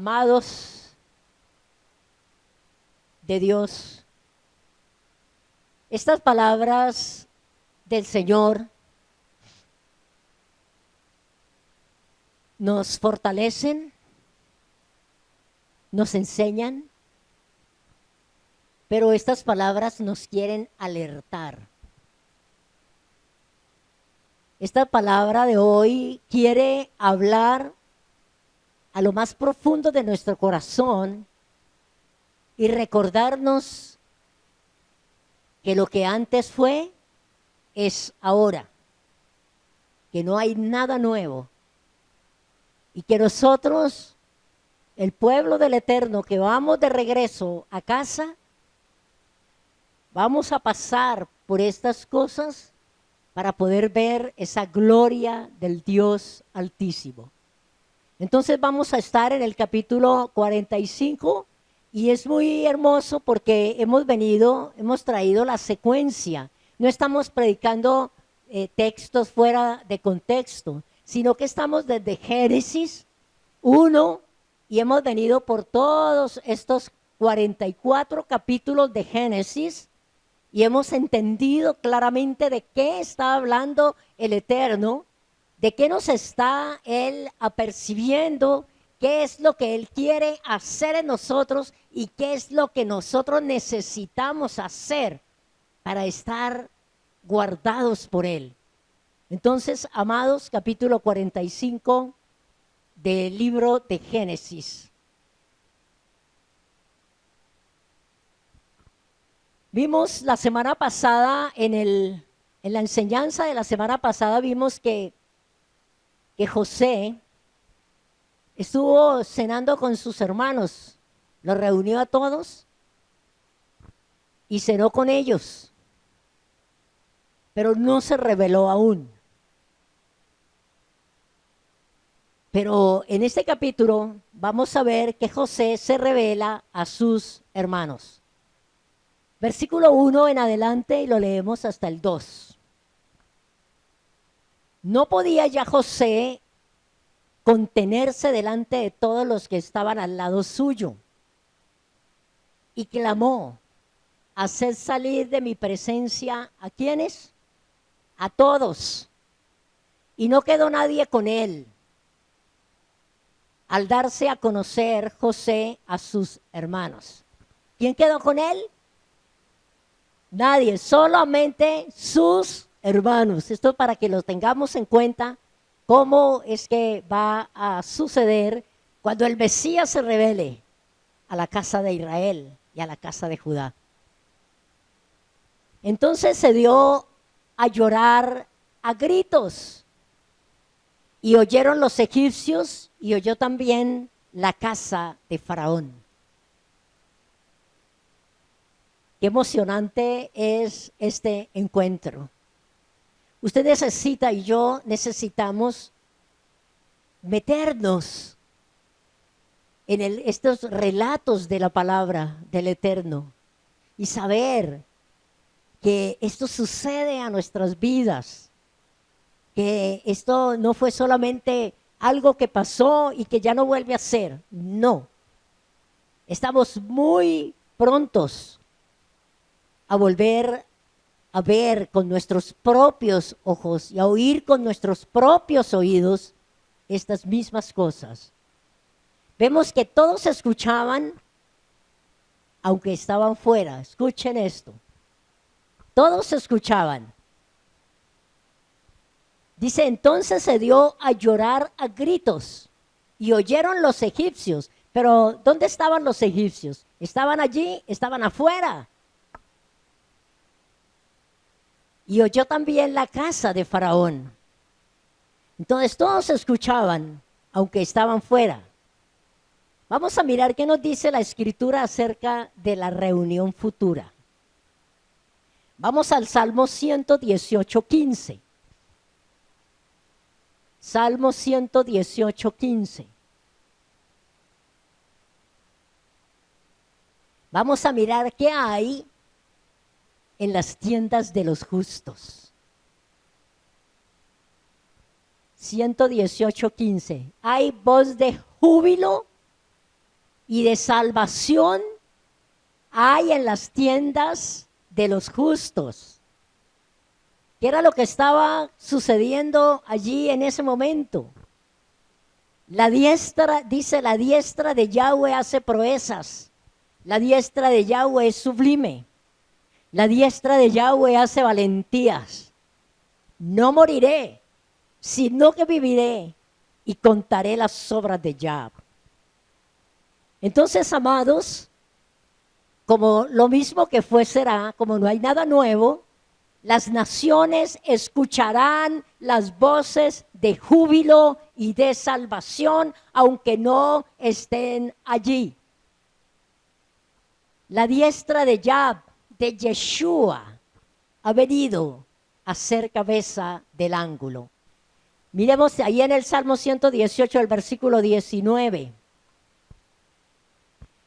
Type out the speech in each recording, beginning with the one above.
Amados de Dios, estas palabras del Señor nos fortalecen, nos enseñan, pero estas palabras nos quieren alertar. Esta palabra de hoy quiere hablar a lo más profundo de nuestro corazón y recordarnos que lo que antes fue es ahora, que no hay nada nuevo y que nosotros, el pueblo del Eterno, que vamos de regreso a casa, vamos a pasar por estas cosas para poder ver esa gloria del Dios Altísimo. Entonces vamos a estar en el capítulo 45 y es muy hermoso porque hemos traído la secuencia. No estamos predicando textos fuera de contexto, sino que estamos desde Génesis 1 y hemos venido por todos estos 44 capítulos de Génesis y hemos entendido claramente de qué está hablando el Eterno, de qué nos está Él apercibiendo, qué es lo que Él quiere hacer en nosotros y qué es lo que nosotros necesitamos hacer para estar guardados por Él. Entonces, amados, capítulo 45 del libro de Génesis. Vimos la semana pasada, en la enseñanza de la semana pasada, vimos que José estuvo cenando con sus hermanos, los reunió a todos y cenó con ellos, pero no se reveló aún. Pero en este capítulo vamos a ver que José se revela a sus hermanos. Versículo 1 en adelante y lo leemos hasta el 2. No podía ya José contenerse delante de todos los que estaban al lado suyo y clamó: haced salir de mi presencia ¿a quiénes? A todos. Y no quedó nadie con él al darse a conocer José a sus hermanos. ¿Quién quedó con él? Nadie, solamente sus hermanos. Esto para que lo tengamos en cuenta, cómo es que va a suceder cuando el Mesías se revele a la casa de Israel y a la casa de Judá. Entonces se dio a llorar a gritos y oyeron los egipcios y oyó también la casa de Faraón. Qué emocionante es este encuentro. Usted necesita y yo necesitamos meternos en estos relatos de la palabra del Eterno y saber que esto sucede a nuestras vidas, que esto no fue solamente algo que pasó y que ya no vuelve a ser. No, estamos muy prontos a volver a ver con nuestros propios ojos y a oír con nuestros propios oídos estas mismas cosas. Vemos que todos escuchaban, aunque estaban fuera. Escuchen esto. Todos escuchaban. Dice, entonces se dio a llorar a gritos y oyeron los egipcios. Pero ¿dónde estaban los egipcios? ¿Estaban allí? ¿Estaban afuera? Y oyó también la casa de Faraón. Entonces todos escuchaban, aunque estaban fuera. Vamos a mirar qué nos dice la Escritura acerca de la reunión futura. Vamos al Salmo 118:15. Salmo 118:15. Vamos a mirar qué hay en las tiendas de los justos. 118:15. Hay voz de júbilo y de salvación hay en las tiendas de los justos. ¿Qué era lo que estaba sucediendo allí en ese momento? La diestra, dice, la diestra de Yahweh hace proezas. La diestra de Yahweh es sublime. La diestra de Yahweh hace valentías. No moriré, sino que viviré y contaré las obras de Yahweh. Entonces, amados, como lo mismo que fue será, como no hay nada nuevo, las naciones escucharán las voces de júbilo y de salvación, aunque no estén allí. La diestra de Yahweh, de Yeshua, ha venido a ser cabeza del ángulo. Miremos ahí en el Salmo 118, el versículo 19.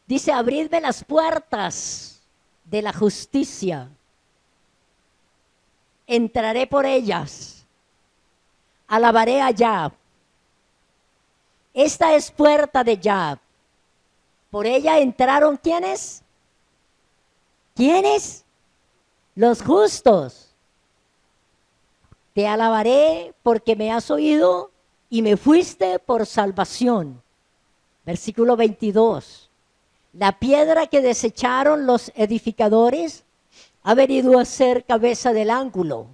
Dice, abridme las puertas de la justicia. Entraré por ellas. Alabaré a Yahweh. Esta es puerta de Yahweh. Por ella entraron, ¿quiénes? ¿Quiénes? Los justos. Te alabaré porque me has oído y me fuiste por salvación. Versículo 22. La piedra que desecharon los edificadores ha venido a ser cabeza del ángulo.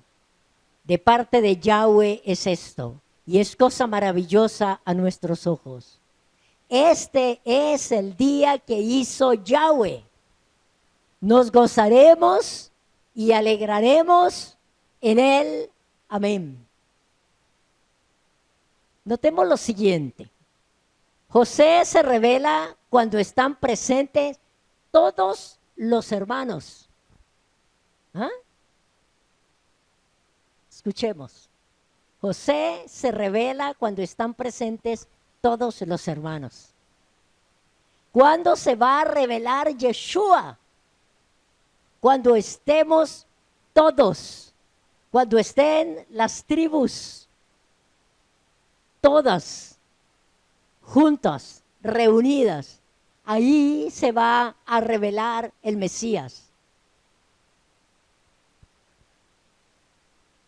De parte de Yahweh es esto, y es cosa maravillosa a nuestros ojos. Este es el día que hizo Yahweh. Nos gozaremos y alegraremos en él. Amén. Notemos lo siguiente. José se revela cuando están presentes todos los hermanos. ¿Ah? Escuchemos. José se revela cuando están presentes todos los hermanos. ¿Cuándo se va a revelar Yeshua? Cuando estemos todos, cuando estén las tribus, todas, juntas, reunidas, ahí se va a revelar el Mesías.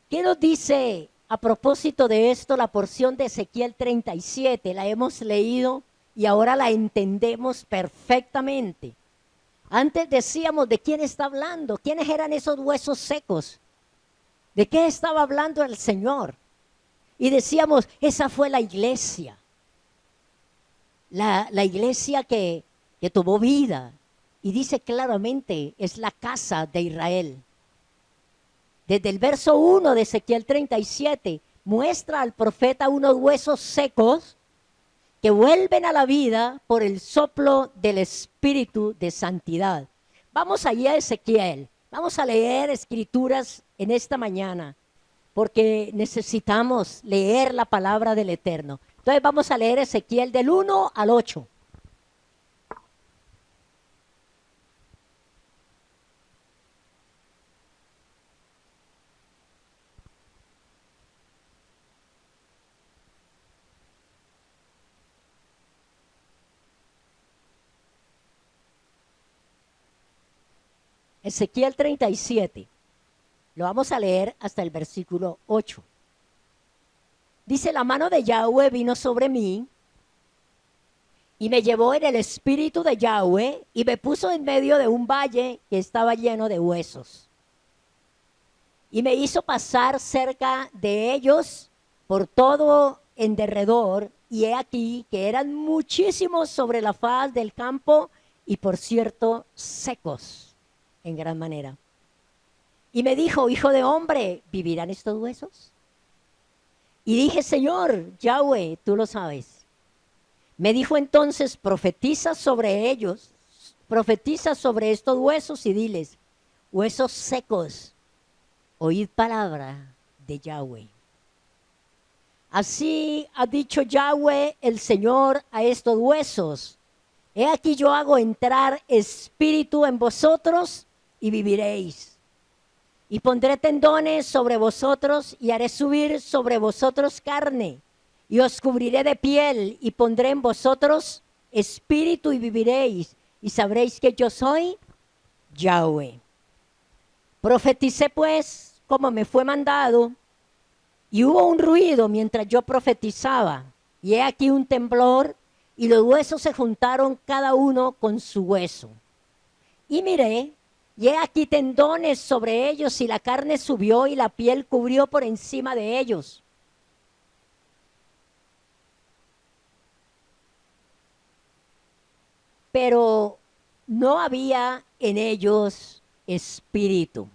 ¿Qué nos dice a propósito de esto la porción de Ezequiel 37? La hemos leído y ahora la entendemos perfectamente. Antes decíamos de quién está hablando, quiénes eran esos huesos secos, de qué estaba hablando el Señor. Y decíamos, esa fue la iglesia. La iglesia que tomó vida. Y dice claramente, es la casa de Israel. Desde el verso 1 de Ezequiel 37, muestra al profeta unos huesos secos que vuelven a la vida por el soplo del Espíritu de santidad. Vamos allí a Ezequiel. Vamos a leer escrituras en esta mañana, porque necesitamos leer la palabra del Eterno. Entonces vamos a leer Ezequiel del 1 al 8. Ezequiel 37. Lo vamos a leer hasta el versículo 8. Dice, la mano de Yahweh vino sobre mí y me llevó en el espíritu de Yahweh y me puso en medio de un valle que estaba lleno de huesos. Y me hizo pasar cerca de ellos por todo en derredor, y he aquí que eran muchísimos sobre la faz del campo y por cierto secos en gran manera. Y me dijo, hijo de hombre, ¿vivirán estos huesos? Y dije, Señor, Yahweh, tú lo sabes. Me dijo entonces, profetiza sobre ellos, profetiza sobre estos huesos y diles, huesos secos, oíd palabra de Yahweh. Así ha dicho Yahweh el Señor a estos huesos. He aquí yo hago entrar espíritu en vosotros y viviréis. Y pondré tendones sobre vosotros y haré subir sobre vosotros carne. Y os cubriré de piel y pondré en vosotros espíritu y viviréis, y sabréis que yo soy Yahweh. Profeticé pues como me fue mandado, y hubo un ruido mientras yo profetizaba, y he aquí un temblor, y los huesos se juntaron cada uno con su hueso. Y miré, y he aquí tendones sobre ellos, y la carne subió, y la piel cubrió por encima de ellos. Pero no había en ellos espíritu.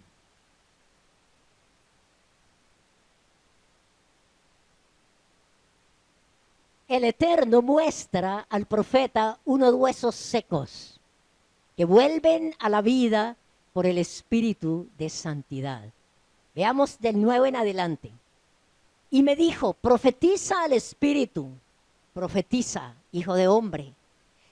El Eterno muestra al profeta unos huesos secos que vuelven a la vida por el espíritu de santidad. Veamos del 9 en adelante. Y me dijo, profetiza al espíritu, profetiza, hijo de hombre,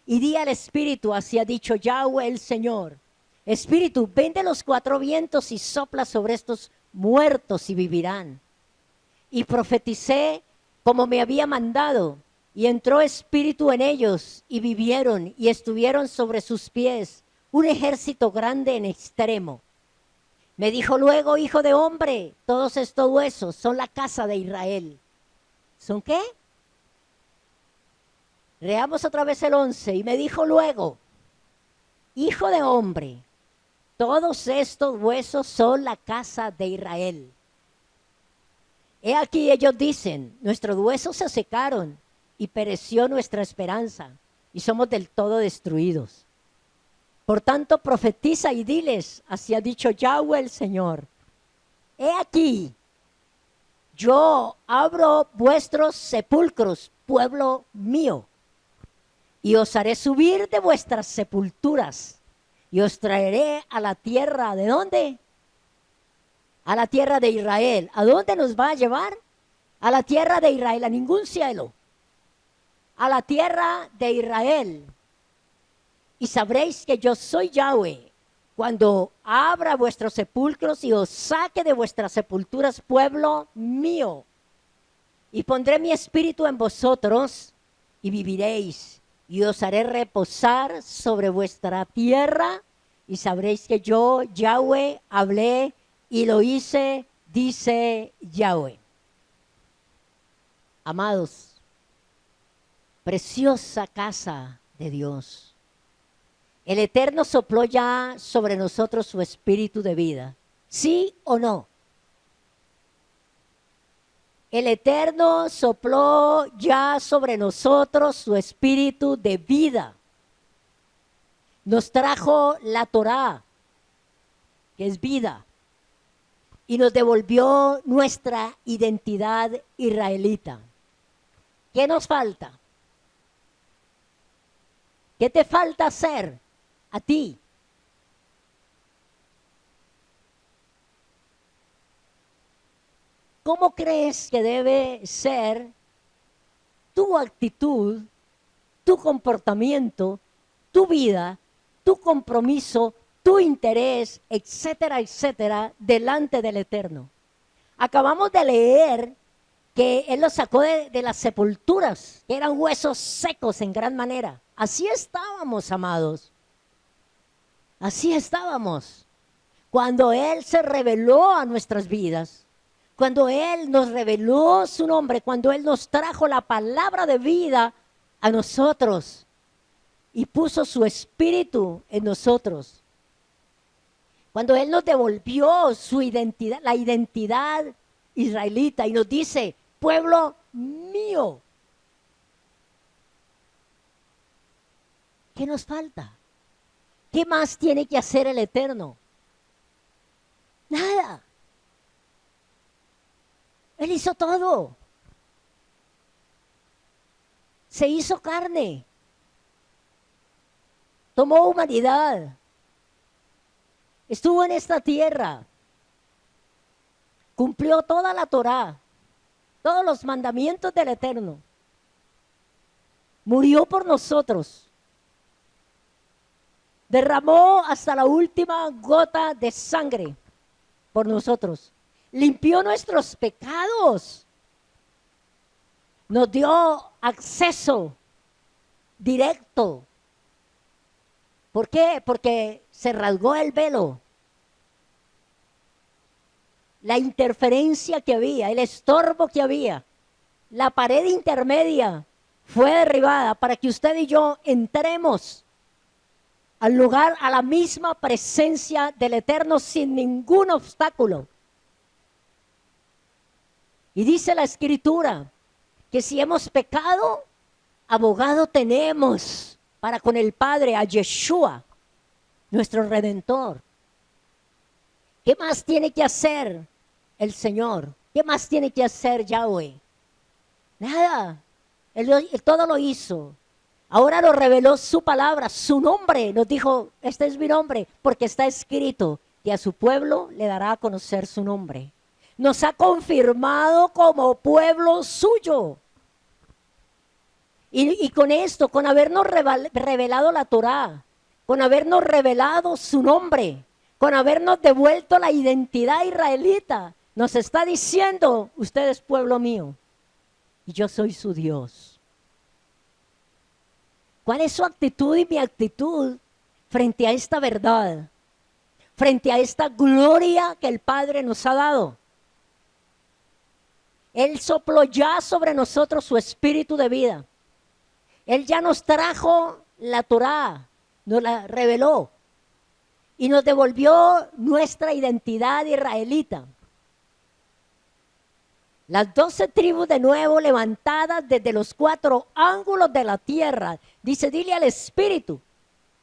y di al espíritu, así ha dicho Yahweh el Señor. Espíritu, ven de los cuatro vientos y sopla sobre estos muertos y vivirán. Y profeticé como me había mandado, y entró espíritu en ellos, y vivieron, y estuvieron sobre sus pies, un ejército grande en extremo. Me dijo luego, hijo de hombre, todos estos huesos son la casa de Israel. ¿Son qué? Leamos otra vez el 11. Y me dijo luego, hijo de hombre, todos estos huesos son la casa de Israel. He aquí ellos dicen, nuestros huesos se secaron y pereció nuestra esperanza y somos del todo destruidos. Por tanto, profetiza y diles, así ha dicho Yahweh el Señor. He aquí, yo abro vuestros sepulcros, pueblo mío, y os haré subir de vuestras sepulturas y os traeré a la tierra. ¿De dónde? A la tierra de Israel. ¿A dónde nos va a llevar? A la tierra de Israel, a ningún cielo. A la tierra de Israel. Y sabréis que yo soy Yahweh, cuando abra vuestros sepulcros y os saque de vuestras sepulturas, pueblo mío. Y pondré mi espíritu en vosotros y viviréis. Y os haré reposar sobre vuestra tierra y sabréis que yo, Yahweh, hablé y lo hice, dice Yahweh. Amados, preciosa casa de Dios. El Eterno sopló ya sobre nosotros su espíritu de vida. ¿Sí o no? El Eterno sopló ya sobre nosotros su espíritu de vida. Nos trajo la Torá, que es vida, y nos devolvió nuestra identidad israelita. ¿Qué nos falta? ¿Qué te falta hacer a ti? ¿Cómo crees que debe ser tu actitud, tu comportamiento, tu vida, tu compromiso, tu interés, etcétera, etcétera, delante del Eterno? Acabamos de leer que Él los sacó de las sepulturas, que eran huesos secos en gran manera. Así estábamos, amados. Así estábamos. Cuando Él se reveló a nuestras vidas, cuando Él nos reveló su nombre, cuando Él nos trajo la palabra de vida a nosotros y puso su espíritu en nosotros. Cuando Él nos devolvió su identidad, la identidad israelita y nos dice, pueblo mío. ¿Qué nos falta? ¿Qué más tiene que hacer el Eterno? Nada. Él hizo todo. Se hizo carne. Tomó humanidad. Estuvo en esta tierra. Cumplió toda la Torá, todos los mandamientos del Eterno. Murió por nosotros. Derramó hasta la última gota de sangre por nosotros. Limpió nuestros pecados. Nos dio acceso directo. ¿Por qué? Porque se rasgó el velo. La interferencia que había, el estorbo que había, la pared intermedia fue derribada para que usted y yo entremos al lugar, a la misma presencia del Eterno sin ningún obstáculo. Y dice la Escritura que si hemos pecado, abogado tenemos para con el Padre, a Yeshua, nuestro Redentor. ¿Qué más tiene que hacer el Señor? ¿Qué más tiene que hacer Yahweh? Nada. Él todo lo hizo. Ahora nos reveló su palabra, su nombre. Nos dijo, este es mi nombre, porque está escrito que a su pueblo le dará a conocer su nombre. Nos ha confirmado como pueblo suyo. Y con esto, con habernos revelado la Torá, con habernos revelado su nombre, con habernos devuelto la identidad israelita, nos está diciendo, usted es pueblo mío y yo soy su Dios. ¿Cuál es su actitud y mi actitud frente a esta verdad? Frente a esta gloria que el Padre nos ha dado. Él sopló ya sobre nosotros su espíritu de vida. Él ya nos trajo la Torá, nos la reveló y nos devolvió nuestra identidad israelita. Las 12 tribus de nuevo levantadas desde los 4 ángulos de la tierra. Dice, dile al Espíritu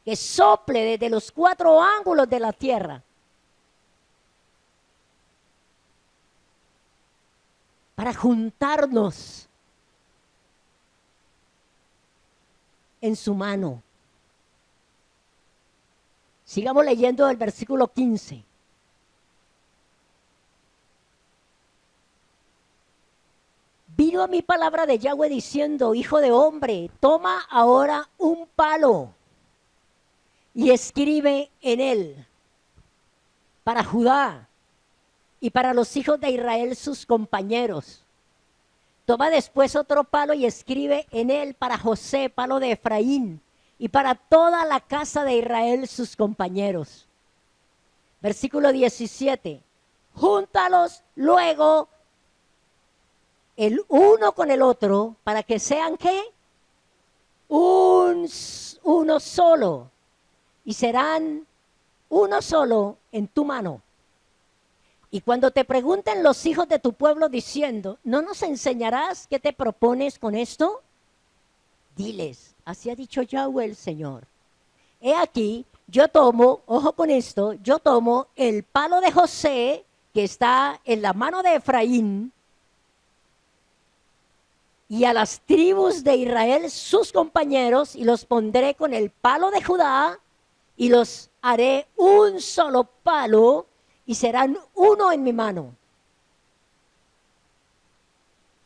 que sople desde los 4 ángulos de la tierra. Para juntarnos en su mano. Sigamos leyendo el versículo 15. Vino a mi palabra de Yahweh diciendo, hijo de hombre, toma ahora un palo y escribe en él para Judá y para los hijos de Israel sus compañeros. Toma después otro palo y escribe en él para José, palo de Efraín, y para toda la casa de Israel sus compañeros. Versículo 17. Júntalos luego el uno con el otro para que sean ¿qué? Uno solo. Y serán uno solo en tu mano. Y cuando te pregunten los hijos de tu pueblo diciendo, ¿no nos enseñarás qué te propones con esto? Diles, así ha dicho Yahweh el Señor. He aquí, yo tomo, ojo con esto, yo tomo el palo de José que está en la mano de Efraín y a las tribus de Israel sus compañeros y los pondré con el palo de Judá y los haré un solo palo y serán uno en mi mano.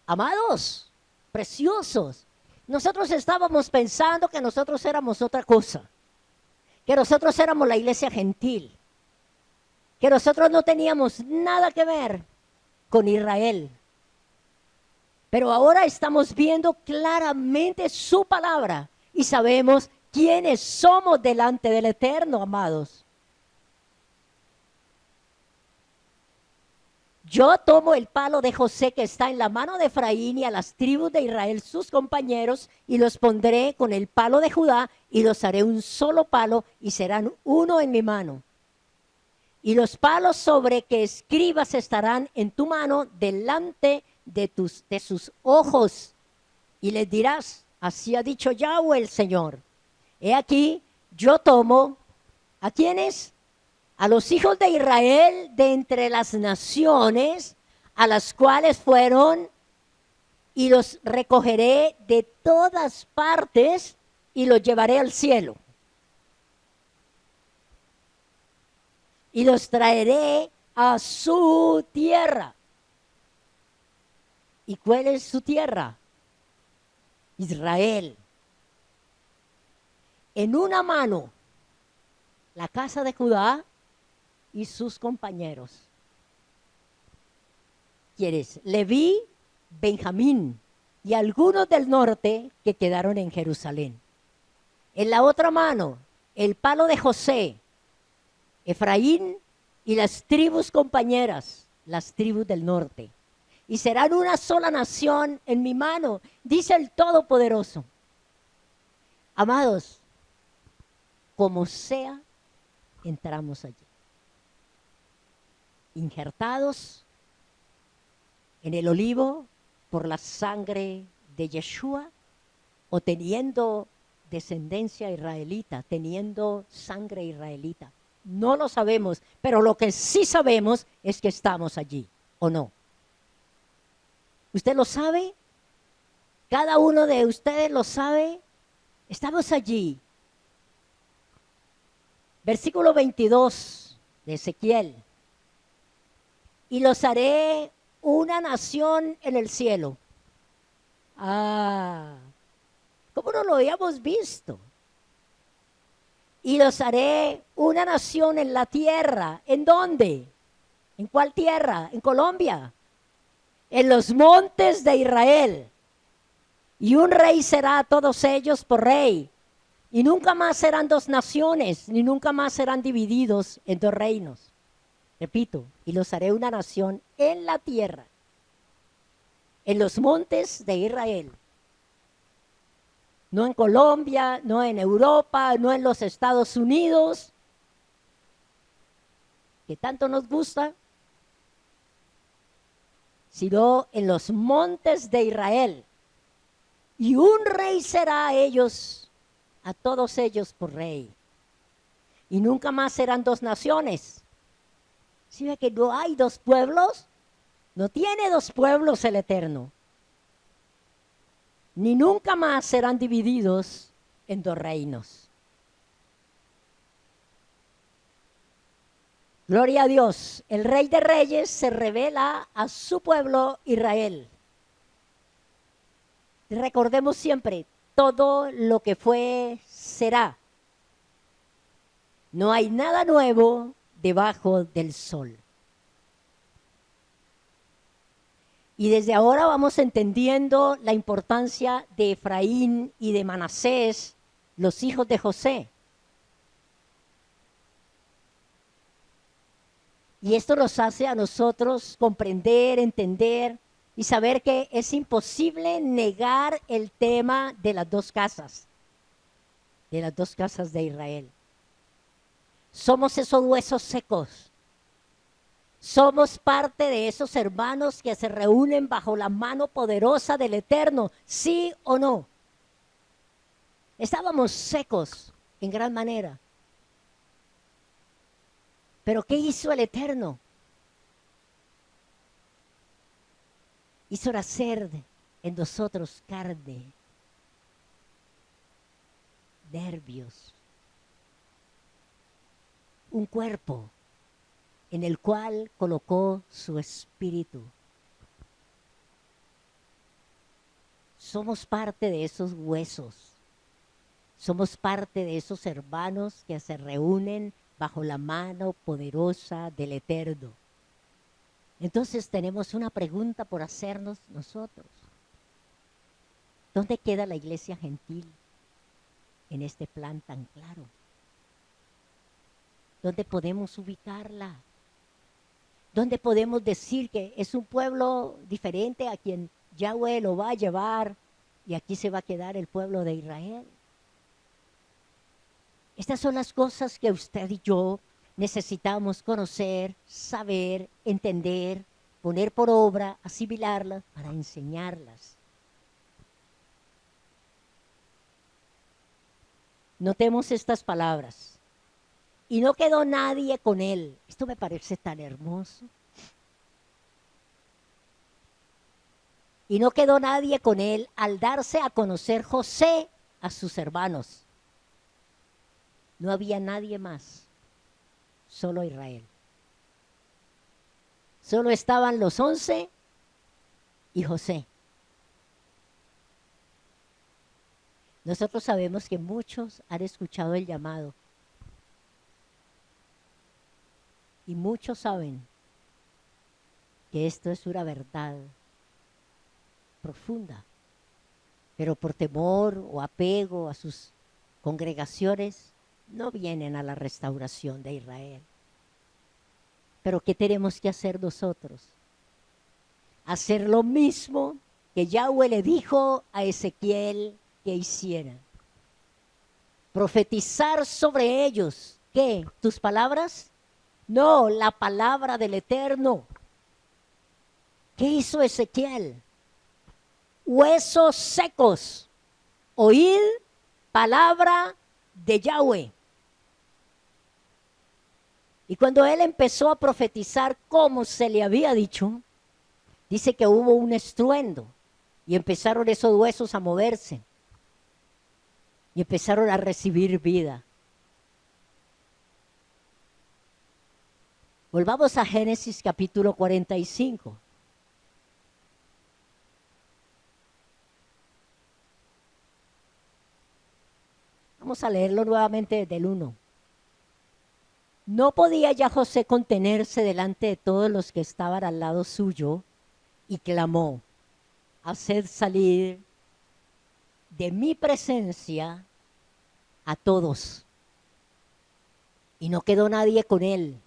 Amados, preciosos, nosotros estábamos pensando que nosotros éramos otra cosa, que nosotros éramos la iglesia gentil, que nosotros no teníamos nada que ver con Israel. Pero ahora estamos viendo claramente su palabra y sabemos quiénes somos delante del Eterno, amados. Yo tomo el palo de José que está en la mano de Efraín y a las tribus de Israel, sus compañeros, y los pondré con el palo de Judá y los haré un solo palo y serán uno en mi mano. Y los palos sobre que escribas estarán en tu mano delante de sus ojos. Y les dirás, así ha dicho Yahweh el Señor. He aquí, yo tomo, ¿a quiénes? A los hijos de Israel de entre las naciones a las cuales fueron y los recogeré de todas partes y los llevaré al cielo. Y los traeré a su tierra. ¿Y cuál es su tierra? Israel. En una mano, la casa de Judá y sus compañeros. ¿Quiénes? Leví, Benjamín y algunos del norte que quedaron en Jerusalén. En la otra mano, el palo de José, Efraín y las tribus compañeras, las tribus del norte. Y serán una sola nación en mi mano, dice el Todopoderoso. Amados, como sea, entramos allí. Injertados en el olivo por la sangre de Yeshua, o teniendo descendencia israelita, teniendo sangre israelita. No lo sabemos, pero lo que sí sabemos es que estamos allí, ¿o no? ¿Usted lo sabe? ¿Cada uno de ustedes lo sabe? Estamos allí. Versículo 22 de Ezequiel. Y los haré una nación en el cielo. Ah, ¿cómo no lo habíamos visto? Y los haré una nación en la tierra. ¿En dónde? ¿En cuál tierra? En Colombia. En los montes de Israel. Y un rey será a todos ellos por rey. Y nunca más serán dos naciones, ni nunca más serán divididos en dos reinos. Repito, y los haré una nación en la tierra, en los montes de Israel. No en Colombia, no en Europa, no en los Estados Unidos, que tanto nos gusta, sino en los montes de Israel. Y un rey será a ellos, a todos ellos por rey. Y nunca más serán dos naciones. ¿Sí ve que no hay dos pueblos? No tiene dos pueblos el Eterno. Ni nunca más serán divididos en dos reinos. Gloria a Dios. El Rey de Reyes se revela a su pueblo Israel. Recordemos siempre, todo lo que fue será. No hay nada nuevo debajo del sol. Y desde ahora vamos entendiendo la importancia de Efraín y de Manasés, los hijos de José. Y esto nos hace a nosotros comprender, entender y saber que es imposible negar el tema de las dos casas de Israel. Somos esos huesos secos. Somos parte de esos hermanos que se reúnen bajo la mano poderosa del Eterno, ¿sí o no? Estábamos secos en gran manera. Pero ¿qué hizo el Eterno? Hizo nacer en nosotros carne, nervios, un cuerpo en el cual colocó su espíritu. Somos parte de esos huesos. Somos parte de esos hermanos que se reúnen bajo la mano poderosa del Eterno. Entonces tenemos una pregunta por hacernos nosotros. ¿Dónde queda la iglesia gentil en este plan tan claro? ¿Dónde podemos ubicarla? ¿Dónde podemos decir que es un pueblo diferente a quien Yahweh lo va a llevar y aquí se va a quedar el pueblo de Israel? Estas son las cosas que usted y yo necesitamos conocer, saber, entender, poner por obra, asimilarlas para enseñarlas. Notemos estas palabras. Y no quedó nadie con él. Esto me parece tan hermoso. Y no quedó nadie con él al darse a conocer José a sus hermanos. No había nadie más, solo Israel. Solo estaban los 11 y José. Nosotros sabemos que muchos han escuchado el llamado. Y muchos saben que esto es una verdad profunda. Pero por temor o apego a sus congregaciones no vienen a la restauración de Israel. Pero ¿qué tenemos que hacer nosotros? Hacer lo mismo que Yahweh le dijo a Ezequiel que hiciera. Profetizar sobre ellos. ¿Qué? ¿Tus palabras? No, la palabra del Eterno. ¿Qué hizo Ezequiel? Huesos secos. Oíd palabra de Yahweh. Y cuando él empezó a profetizar como se le había dicho, dice que hubo un estruendo y empezaron esos huesos a moverse y empezaron a recibir vida. Volvamos a Génesis capítulo 45. Vamos a leerlo nuevamente desde el 1. No podía ya José contenerse delante de todos los que estaban al lado suyo y clamó: haced salir de mi presencia a todos. Y no quedó nadie con él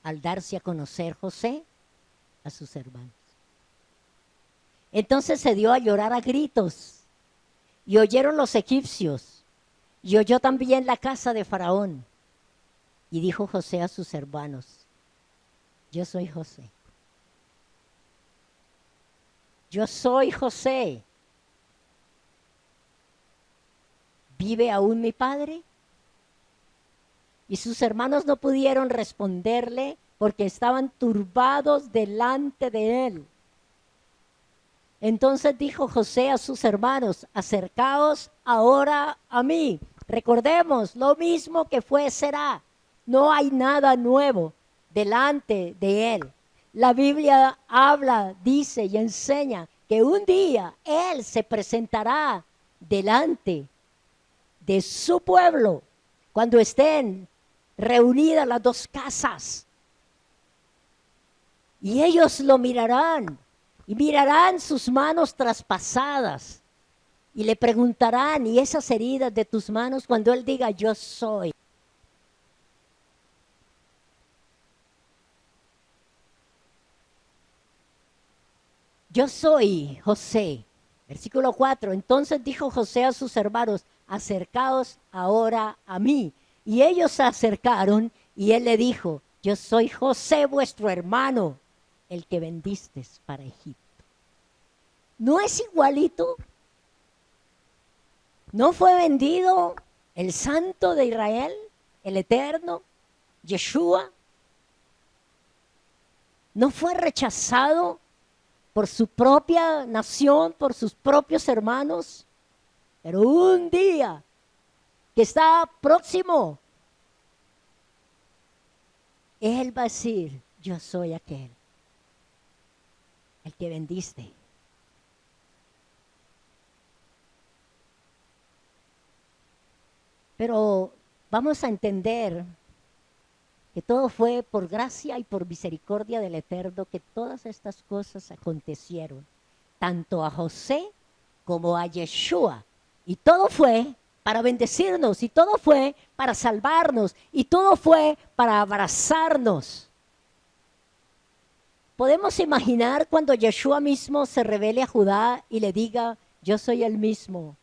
al darse a conocer José a sus hermanos. Entonces se dio a llorar a gritos y oyeron los egipcios y oyó también la casa de Faraón. Y dijo José a sus hermanos: yo soy José. Yo soy José. ¿Vive aún mi padre? Y sus hermanos no pudieron responderle porque estaban turbados delante de él. Entonces dijo José a sus hermanos: acercaos ahora a mí. Recordemos, lo mismo que fue será. No hay nada nuevo delante de él. La Biblia habla, dice y enseña que un día él se presentará delante de su pueblo cuando estén reunidas las dos casas. Y ellos lo mirarán y mirarán sus manos traspasadas y le preguntarán: ¿y esas heridas de tus manos? Cuando él diga: yo soy. Yo soy José. Versículo 4. Entonces dijo José a sus hermanos: acercaos ahora a mí. Y ellos se acercaron y él le dijo: yo soy José vuestro hermano, el que vendiste para Egipto. ¿No es igualito? ¿No fue vendido el Santo de Israel, el Eterno, Yeshua? ¿No fue rechazado por su propia nación, por sus propios hermanos? Pero un día que está próximo, él va a decir: yo soy aquel, el que vendiste. Pero vamos a entender que todo fue por gracia y por misericordia del Eterno que todas estas cosas acontecieron, tanto a José como a Yeshua. Y todo fue para bendecirnos, y todo fue para salvarnos, y todo fue para abrazarnos. Podemos imaginar cuando Yeshua mismo se revele a Judá y le diga: yo soy el mismo.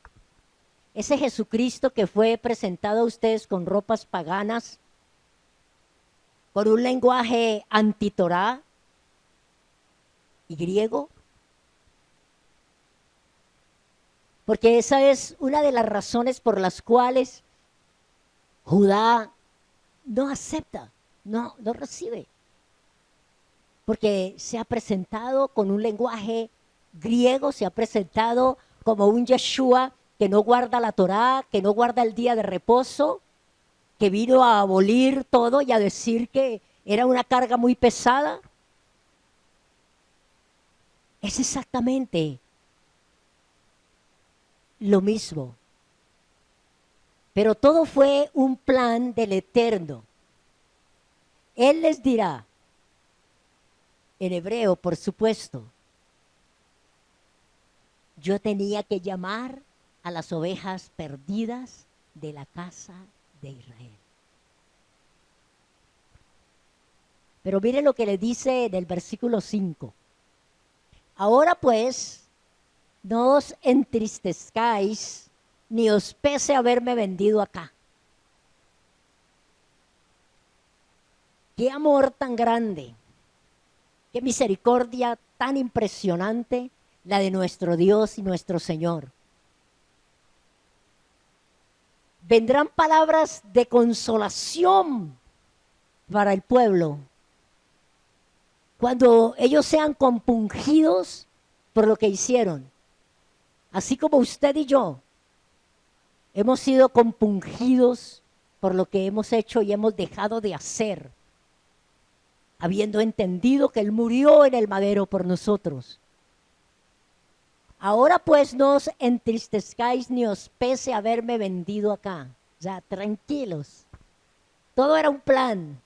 Ese Jesucristo que fue presentado a ustedes con ropas paganas, con un lenguaje antitorá y griego. Porque esa es una de las razones por las cuales Judá no acepta, no recibe. Porque se ha presentado con un lenguaje griego, se ha presentado como un Yeshua que no guarda la Torá, que no guarda el día de reposo, que vino a abolir todo y a decir que era una carga muy pesada. Es exactamente lo mismo. Pero todo fue un plan del Eterno. Él les dirá, en hebreo, por supuesto: yo tenía que llamar a las ovejas perdidas de la casa de Israel. Pero mire lo que le dice en el versículo 5. Ahora pues, no os entristezcáis, ni os pese haberme vendido acá. Qué amor tan grande, qué misericordia tan impresionante la de nuestro Dios y nuestro Señor. Vendrán palabras de consolación para el pueblo cuando ellos sean compungidos por lo que hicieron. Así como usted y yo hemos sido compungidos por lo que hemos hecho y hemos dejado de hacer, habiendo entendido que Él murió en el madero por nosotros. Ahora pues no os entristezcáis ni os pese haberme vendido acá. Ya, tranquilos. Todo era un plan.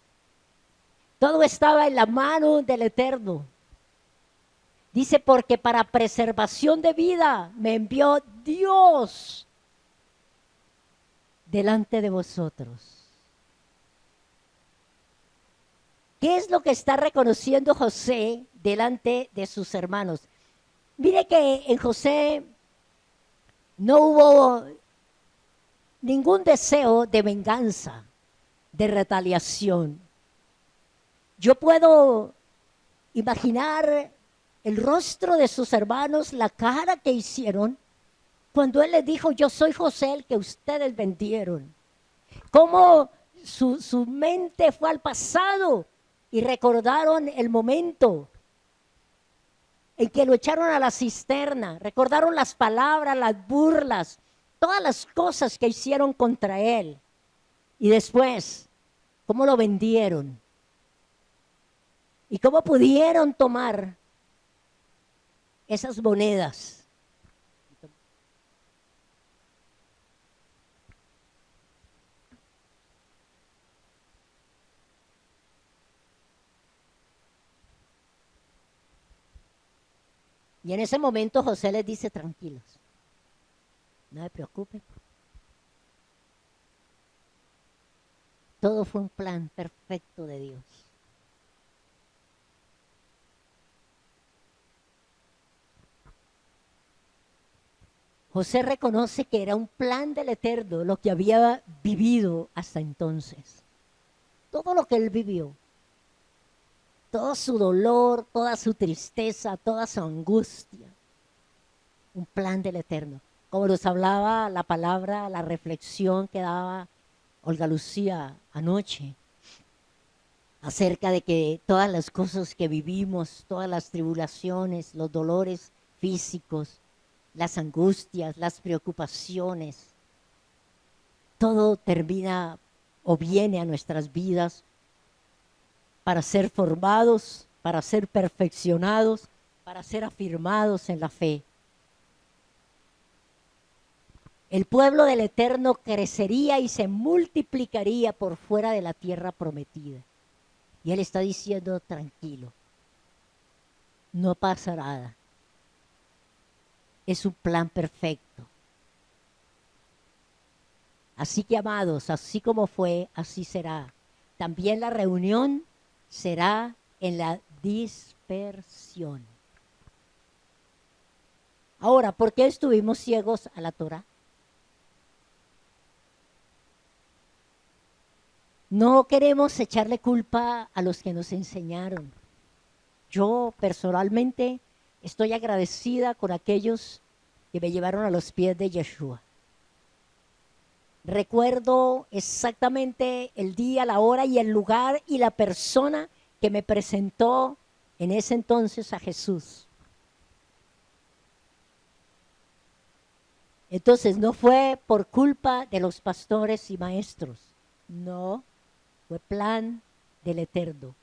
Todo estaba en la mano del Eterno. Dice, porque para preservación de vida me envió Dios delante de vosotros. ¿Qué es lo que está reconociendo José delante de sus hermanos? Mire que en José no hubo ningún deseo de venganza, de retaliación. Yo puedo imaginar el rostro de sus hermanos, la cara que hicieron cuando él les dijo, yo soy José el que ustedes vendieron. Cómo su mente fue al pasado y recordaron el momento en que lo echaron a la cisterna, recordaron las palabras, las burlas, todas las cosas que hicieron contra él. Y después, cómo lo vendieron. Y cómo pudieron tomar esas monedas. Y en ese momento José les dice, tranquilos, no se preocupen. Todo fue un plan perfecto de Dios. José reconoce que era un plan del Eterno lo que había vivido hasta entonces. Todo lo que él vivió, todo su dolor, toda su tristeza, toda su angustia, un plan del Eterno. Como nos hablaba la palabra, la reflexión que daba Olga Lucía anoche, acerca de que todas las cosas que vivimos, todas las tribulaciones, los dolores físicos, las angustias, las preocupaciones, todo termina o viene a nuestras vidas para ser formados, para ser perfeccionados, para ser afirmados en la fe. El pueblo del Eterno crecería y se multiplicaría por fuera de la tierra prometida. Y él está diciendo, tranquilo, no pasa nada. Es un plan perfecto. Así que, amados, así como fue, así será. También la reunión será en la dispersión. Ahora, ¿por qué estuvimos ciegos a la Torá? No queremos echarle culpa a los que nos enseñaron. Yo personalmente estoy agradecida con aquellos que me llevaron a los pies de Yeshua. Recuerdo exactamente el día, la hora y el lugar y la persona que me presentó en ese entonces a Jesús. Entonces no fue por culpa de los pastores y maestros, no, fue plan del Eterno.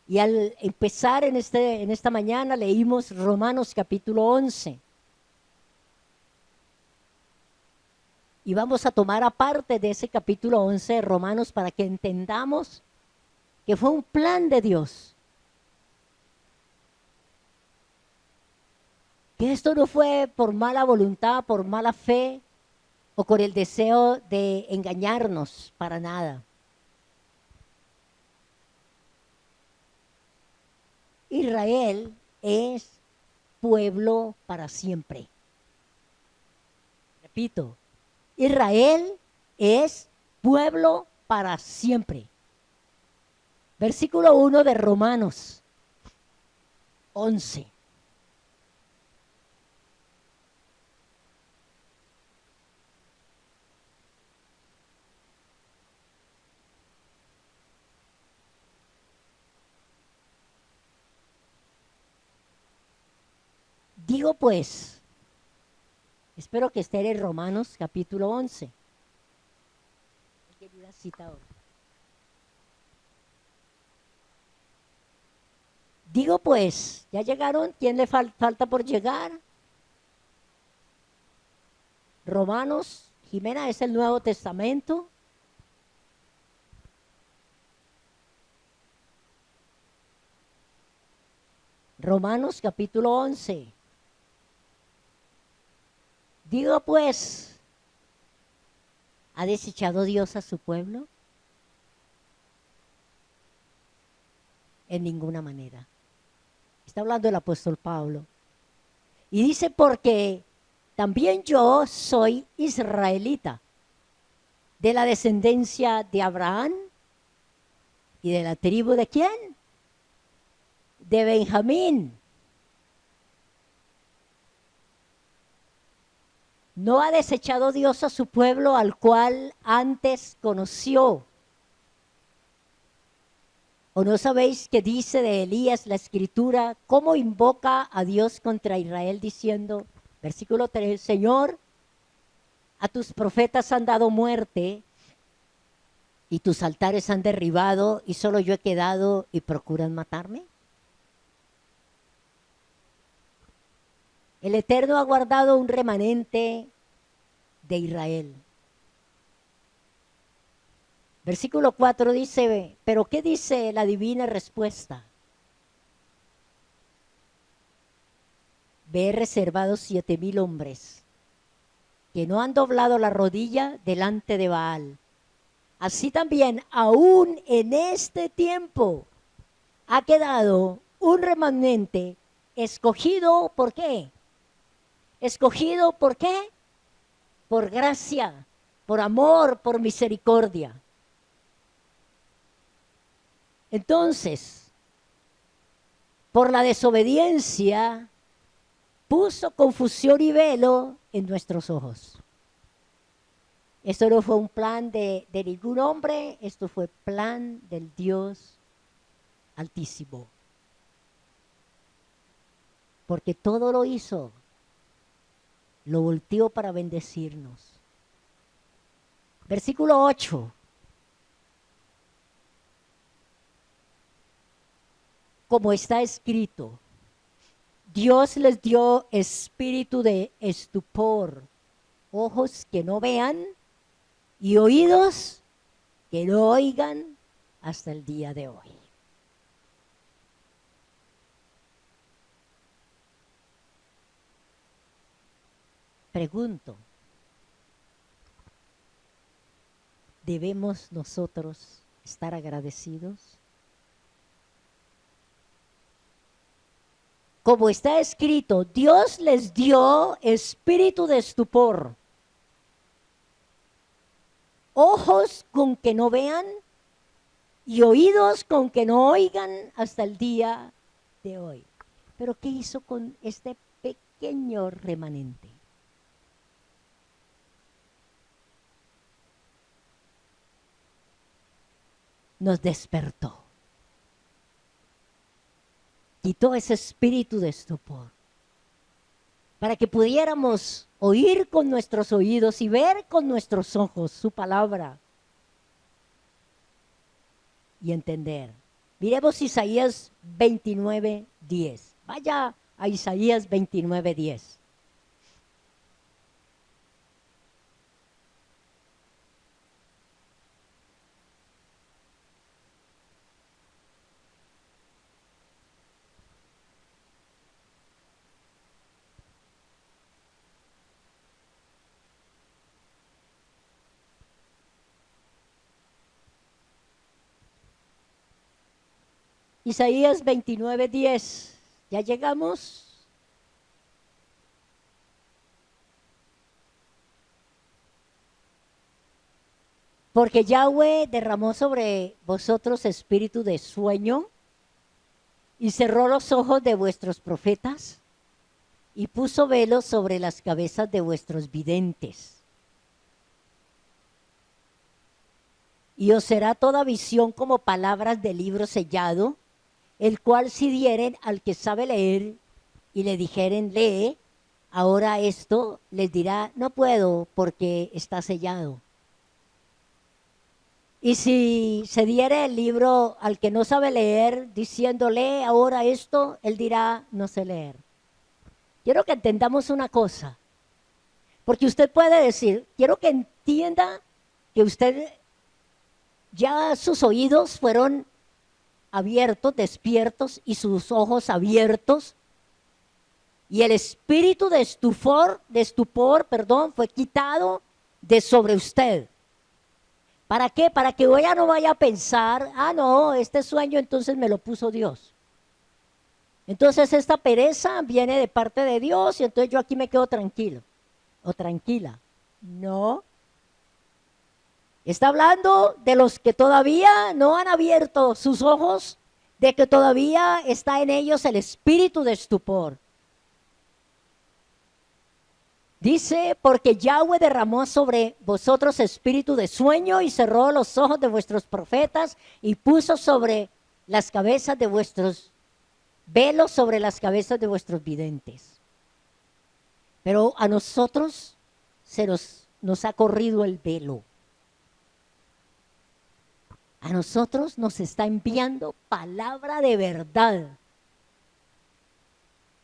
Y al empezar en esta mañana leímos Romanos capítulo 11. Y vamos a tomar aparte de ese capítulo 11 de Romanos para que entendamos que fue un plan de Dios. Que esto no fue por mala voluntad, por mala fe o con el deseo de engañarnos, para nada. Israel es pueblo para siempre. Repito, Israel es pueblo para siempre. Versículo 1 de Romanos 11. Digo pues, espero que esté en Romanos capítulo 11. Una cita ahora. Digo pues, ¿ya llegaron? ¿Quién le falta por llegar? Romanos, Jimena, es el Nuevo Testamento. Romanos capítulo 11. Digo pues, ¿ha desechado Dios a su pueblo? En ninguna manera. Está hablando el apóstol Pablo. Y dice, porque también yo soy israelita, de la descendencia de Abraham y de la tribu de ¿quién? De Benjamín. ¿No ha desechado Dios a su pueblo al cual antes conoció? ¿O no sabéis qué dice de Elías la escritura? ¿Cómo invoca a Dios contra Israel diciendo, versículo 3, Señor, a tus profetas han dado muerte y tus altares han derribado y solo yo he quedado y procuran matarme? El Eterno ha guardado un remanente de Israel. Versículo 4 dice, pero ¿qué dice la divina respuesta? Ve reservados 7,000 hombres que no han doblado la rodilla delante de Baal. Así también, aún en este tiempo, ha quedado un remanente escogido, ¿por qué? Escogido, ¿por qué? Por gracia, por amor, por misericordia. Entonces, por la desobediencia, puso confusión y velo en nuestros ojos. Esto no fue un plan de ningún hombre, esto fue plan del Dios Altísimo. Porque todo lo hizo, lo volteó para bendecirnos. Versículo 8. Como está escrito, Dios les dio espíritu de estupor, ojos que no vean y oídos que no oigan hasta el día de hoy. Pregunto, ¿debemos nosotros estar agradecidos? Como está escrito, Dios les dio espíritu de estupor, ojos con que no vean y oídos con que no oigan hasta el día de hoy. Pero ¿qué hizo con este pequeño remanente? Nos despertó. Quitó ese espíritu de estupor para que pudiéramos oír con nuestros oídos y ver con nuestros ojos su palabra y entender. Miremos Isaías 29:10. Vaya a Isaías 29:10. Isaías 29:10. ¿Ya llegamos? Porque Yahweh derramó sobre vosotros espíritu de sueño y cerró los ojos de vuestros profetas y puso velos sobre las cabezas de vuestros videntes. Y os será toda visión como palabras de libro sellado, el cual si dieren al que sabe leer y le dijeren, lee, ahora esto, les dirá, no puedo porque está sellado. Y si se diere el libro al que no sabe leer, diciéndole ahora esto, él dirá, no sé leer. Quiero que entendamos una cosa, porque usted puede decir, quiero que entienda que usted ya sus oídos fueron abiertos, despiertos y sus ojos abiertos, y el espíritu de estupor, fue quitado de sobre usted. ¿Para qué? Para que hoy ya no vaya a pensar, no, este sueño entonces me lo puso Dios. Entonces esta pereza viene de parte de Dios y entonces yo aquí me quedo tranquilo o tranquila. No. Está hablando de los que todavía no han abierto sus ojos, de que todavía está en ellos el espíritu de estupor. Dice, porque Yahweh derramó sobre vosotros espíritu de sueño y cerró los ojos de vuestros profetas y puso sobre las cabezas de vuestros velos sobre las cabezas de vuestros videntes. Pero a nosotros nos ha corrido el velo. A nosotros nos está enviando palabra de verdad.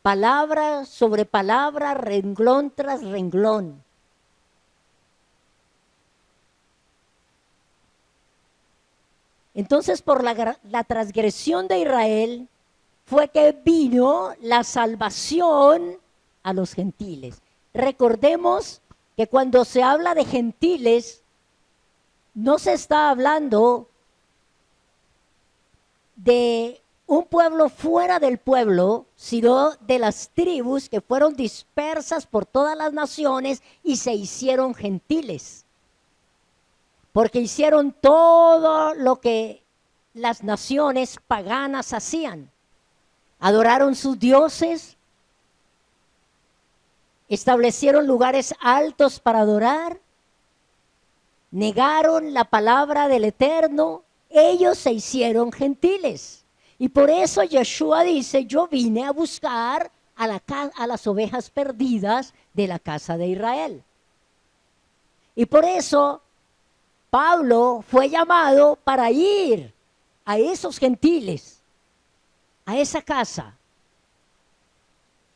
Palabra sobre palabra, renglón tras renglón. Entonces, por la transgresión de Israel, fue que vino la salvación a los gentiles. Recordemos que cuando se habla de gentiles, no se está hablando de un pueblo fuera del pueblo, sino de las tribus que fueron dispersas por todas las naciones y se hicieron gentiles. Porque hicieron todo lo que las naciones paganas hacían. Adoraron sus dioses, establecieron lugares altos para adorar, negaron la palabra del Eterno, ellos se hicieron gentiles. Y por eso Yeshua dice, yo vine a buscar a las ovejas perdidas de la casa de Israel. Y por eso Pablo fue llamado para ir a esos gentiles, a esa casa.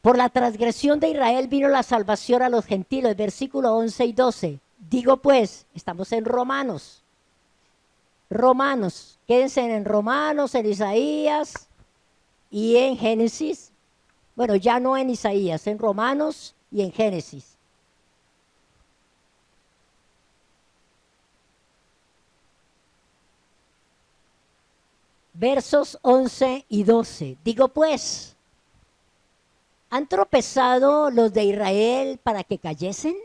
Por la transgresión de Israel vino la salvación a los gentiles, versículo 11 y 12. Digo pues, estamos en Romanos, quédense en Romanos, en Isaías y en Génesis. Bueno, ya no en Isaías, en Romanos y en Génesis. Versos 11 y 12. Digo pues, ¿han tropezado los de Israel para que cayesen?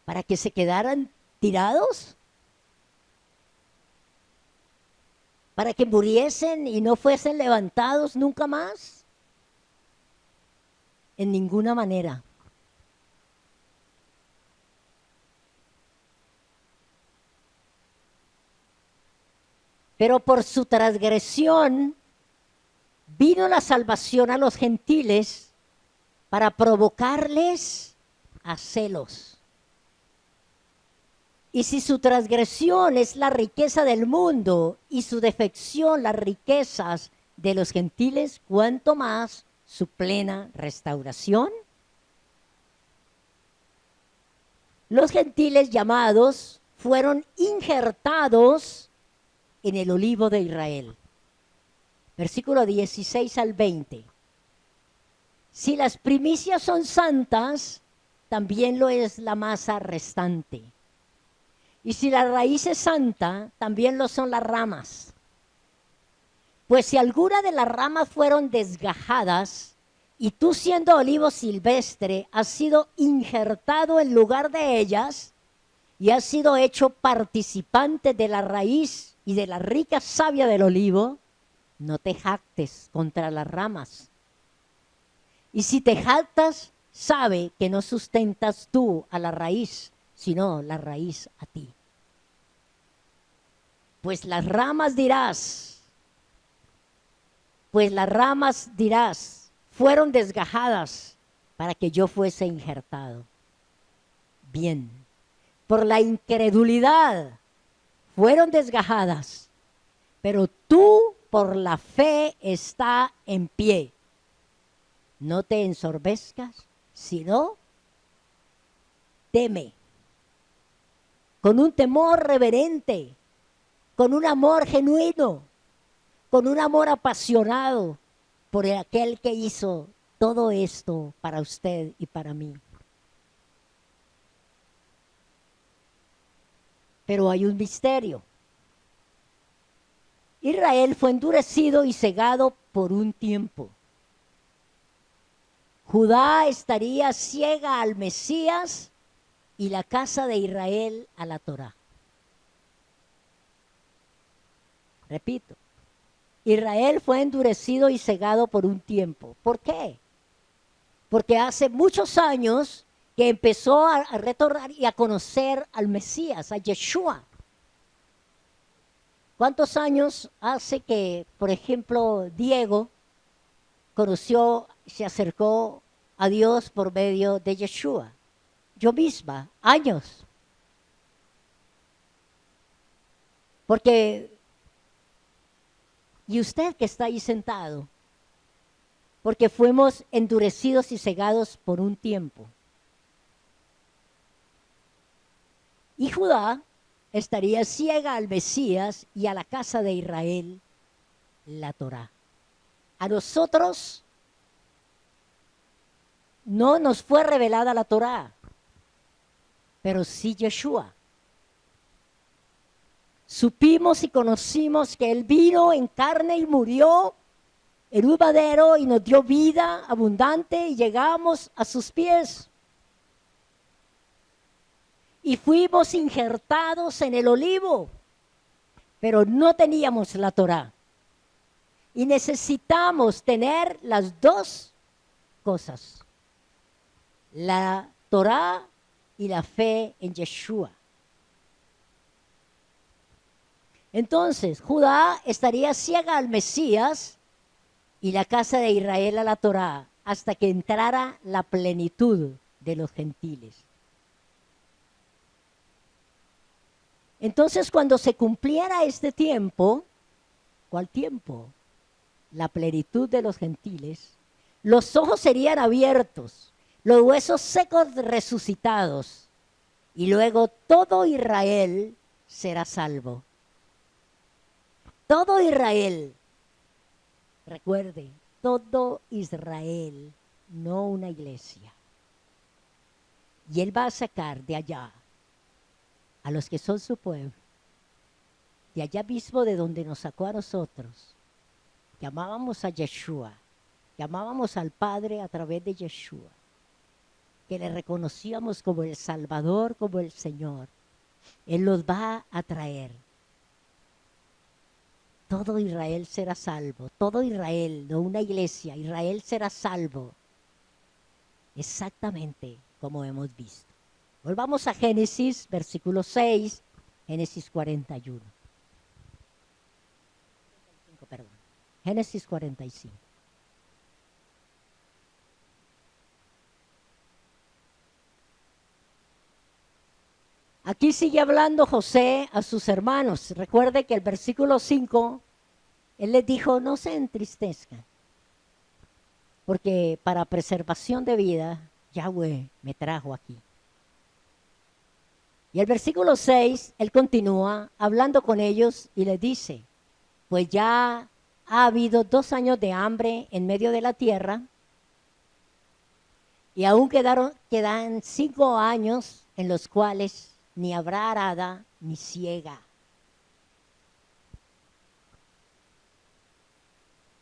¿Para que se quedaran tirados? ¿Para que muriesen y no fuesen levantados nunca más? En ninguna manera. Pero por su transgresión vino la salvación a los gentiles para provocarles a celos. Y si su transgresión es la riqueza del mundo y su defección las riquezas de los gentiles, ¿cuánto más su plena restauración? Los gentiles llamados fueron injertados en el olivo de Israel. Versículo 16 al 20. Si las primicias son santas, también lo es la masa restante. Y si la raíz es santa, también lo son las ramas. Pues si alguna de las ramas fueron desgajadas, y tú siendo olivo silvestre has sido injertado en lugar de ellas, y has sido hecho participante de la raíz y de la rica savia del olivo, no te jactes contra las ramas. Y si te jactas, sabe que no sustentas tú a la raíz, sino la raíz a ti. Pues las ramas dirás, fueron desgajadas para que yo fuese injertado. Bien, por la incredulidad fueron desgajadas, pero tú por la fe está en pie. No te ensorbezcas, sino teme, con un temor reverente, con un amor genuino, con un amor apasionado por aquel que hizo todo esto para usted y para mí. Pero hay un misterio. Israel fue endurecido y cegado por un tiempo. Judá estaría ciega al Mesías y la casa de Israel a la Torá. Repito, Israel fue endurecido y cegado por un tiempo. ¿Por qué? Porque hace muchos años que empezó a retornar y a conocer al Mesías, a Yeshua. ¿Cuántos años hace que, por ejemplo, Diego se acercó a Dios por medio de Yeshua? Yo misma, años. Porque, y usted que está ahí sentado, porque fuimos endurecidos y cegados por un tiempo. Y Judá estaría ciega al Mesías y a la casa de Israel la Torá. A nosotros no nos fue revelada la Torá, pero sí Yeshua. Supimos y conocimos que Él vino en carne y murió en un madero y nos dio vida abundante y llegamos a sus pies. Y fuimos injertados en el olivo, pero no teníamos la Torá. Y necesitamos tener las dos cosas, la Torá y la fe en Yeshua. Entonces, Judá estaría ciega al Mesías y la casa de Israel a la Torá hasta que entrara la plenitud de los gentiles. Entonces, cuando se cumpliera este tiempo, ¿cuál tiempo? La plenitud de los gentiles, los ojos serían abiertos, los huesos secos resucitados, y luego todo Israel será salvo. Todo Israel, recuerde, todo Israel, no una iglesia. Y Él va a sacar de allá a los que son su pueblo, de allá mismo de donde nos sacó a nosotros, que amábamos a Yeshua, que amábamos al Padre a través de Yeshua, que le reconocíamos como el Salvador, como el Señor. Él los va a traer. Todo Israel será salvo, todo Israel, no una iglesia, Israel será salvo. Exactamente como hemos visto. Volvamos a Génesis, versículo 6, Génesis 41. Perdón, Génesis 45. Aquí sigue hablando José a sus hermanos. Recuerde que el versículo 5, él les dijo, no se entristezcan, porque para preservación de vida, Yahweh me trajo aquí. Y el versículo 6, él continúa hablando con ellos y les dice, pues ya ha habido 2 años de hambre en medio de la tierra y aún quedan 5 años en los cuales ni habrá arada ni siega.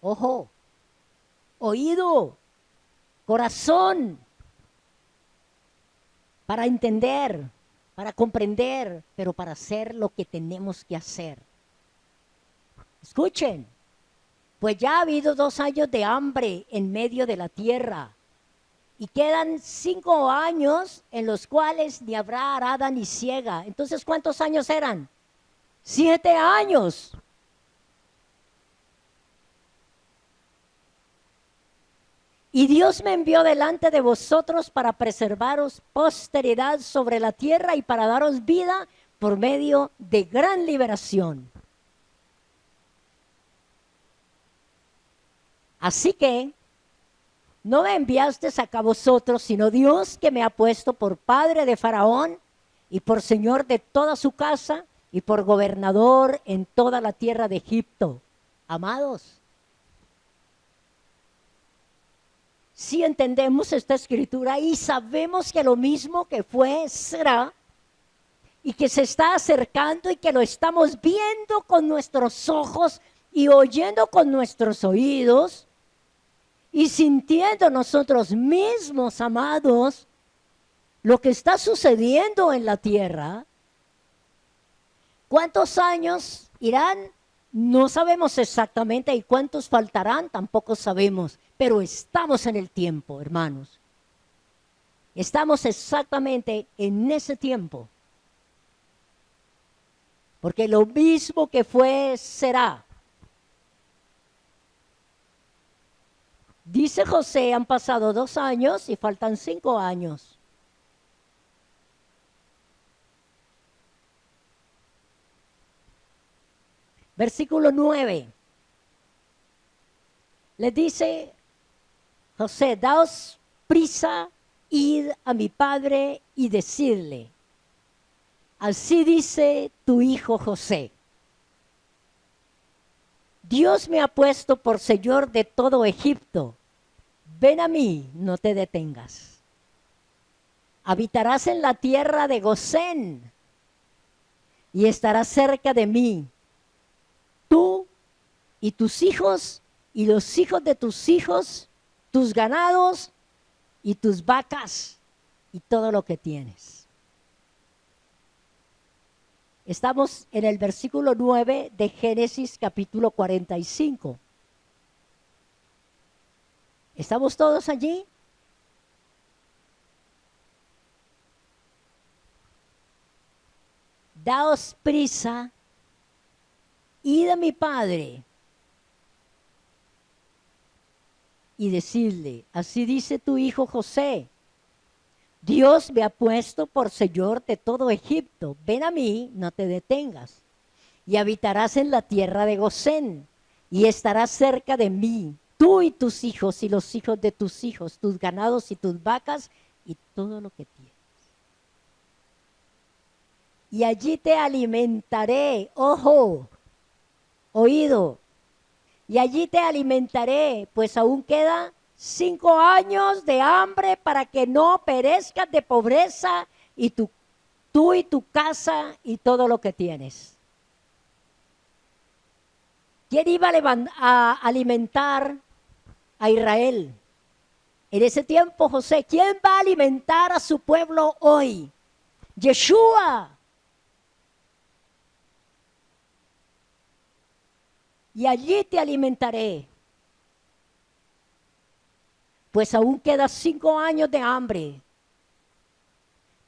ojo, oído, corazón, para entender, para comprender, pero para hacer lo que tenemos que hacer. Escuchen, pues ya ha habido 2 años de hambre en medio de la tierra, y quedan 5 años en los cuales ni habrá arada ni siega. Entonces, ¿cuántos años eran? 7 años. Y Dios me envió delante de vosotros para preservaros posteridad sobre la tierra y para daros vida por medio de gran liberación. Así que no me enviasteis acá vosotros, sino Dios, que me ha puesto por padre de Faraón y por señor de toda su casa y por gobernador en toda la tierra de Egipto. Amados, si entendemos esta escritura y sabemos que lo mismo que fue será, y que se está acercando y que lo estamos viendo con nuestros ojos y oyendo con nuestros oídos, y sintiendo nosotros mismos, amados, lo que está sucediendo en la tierra. ¿Cuántos años irán? No sabemos exactamente, y cuántos faltarán, tampoco sabemos, pero estamos en el tiempo, hermanos. Estamos exactamente en ese tiempo. Porque lo mismo que fue, será. Dice José, han pasado 2 años y faltan 5 años. Versículo 9. Le dice José, daos prisa, id a mi padre y decidle, así dice tu hijo José. Dios me ha puesto por señor de todo Egipto. Ven a mí, no te detengas. Habitarás en la tierra de Gosén y estarás cerca de mí, tú y tus hijos y los hijos de tus hijos, tus ganados y tus vacas y todo lo que tienes. Estamos en el versículo 9 de Génesis capítulo 45. ¿Estamos todos allí? Daos prisa, id a mi padre y decidle, así dice tu hijo José, Dios me ha puesto por señor de todo Egipto. Ven a mí, no te detengas. Y habitarás en la tierra de Gosén, y estarás cerca de mí, tú y tus hijos y los hijos de tus hijos, tus ganados y tus vacas y todo lo que tienes. Y allí te alimentaré, ojo, oído, y allí te alimentaré, pues aún queda 5 años de hambre para que no perezcas de pobreza y tú y tu casa y todo lo que tienes. ¿Quién iba a alimentar a Israel? En ese tiempo, José, ¿quién va a alimentar a su pueblo hoy? Yeshua. Y allí te alimentaré. Pues aún quedan 5 años de hambre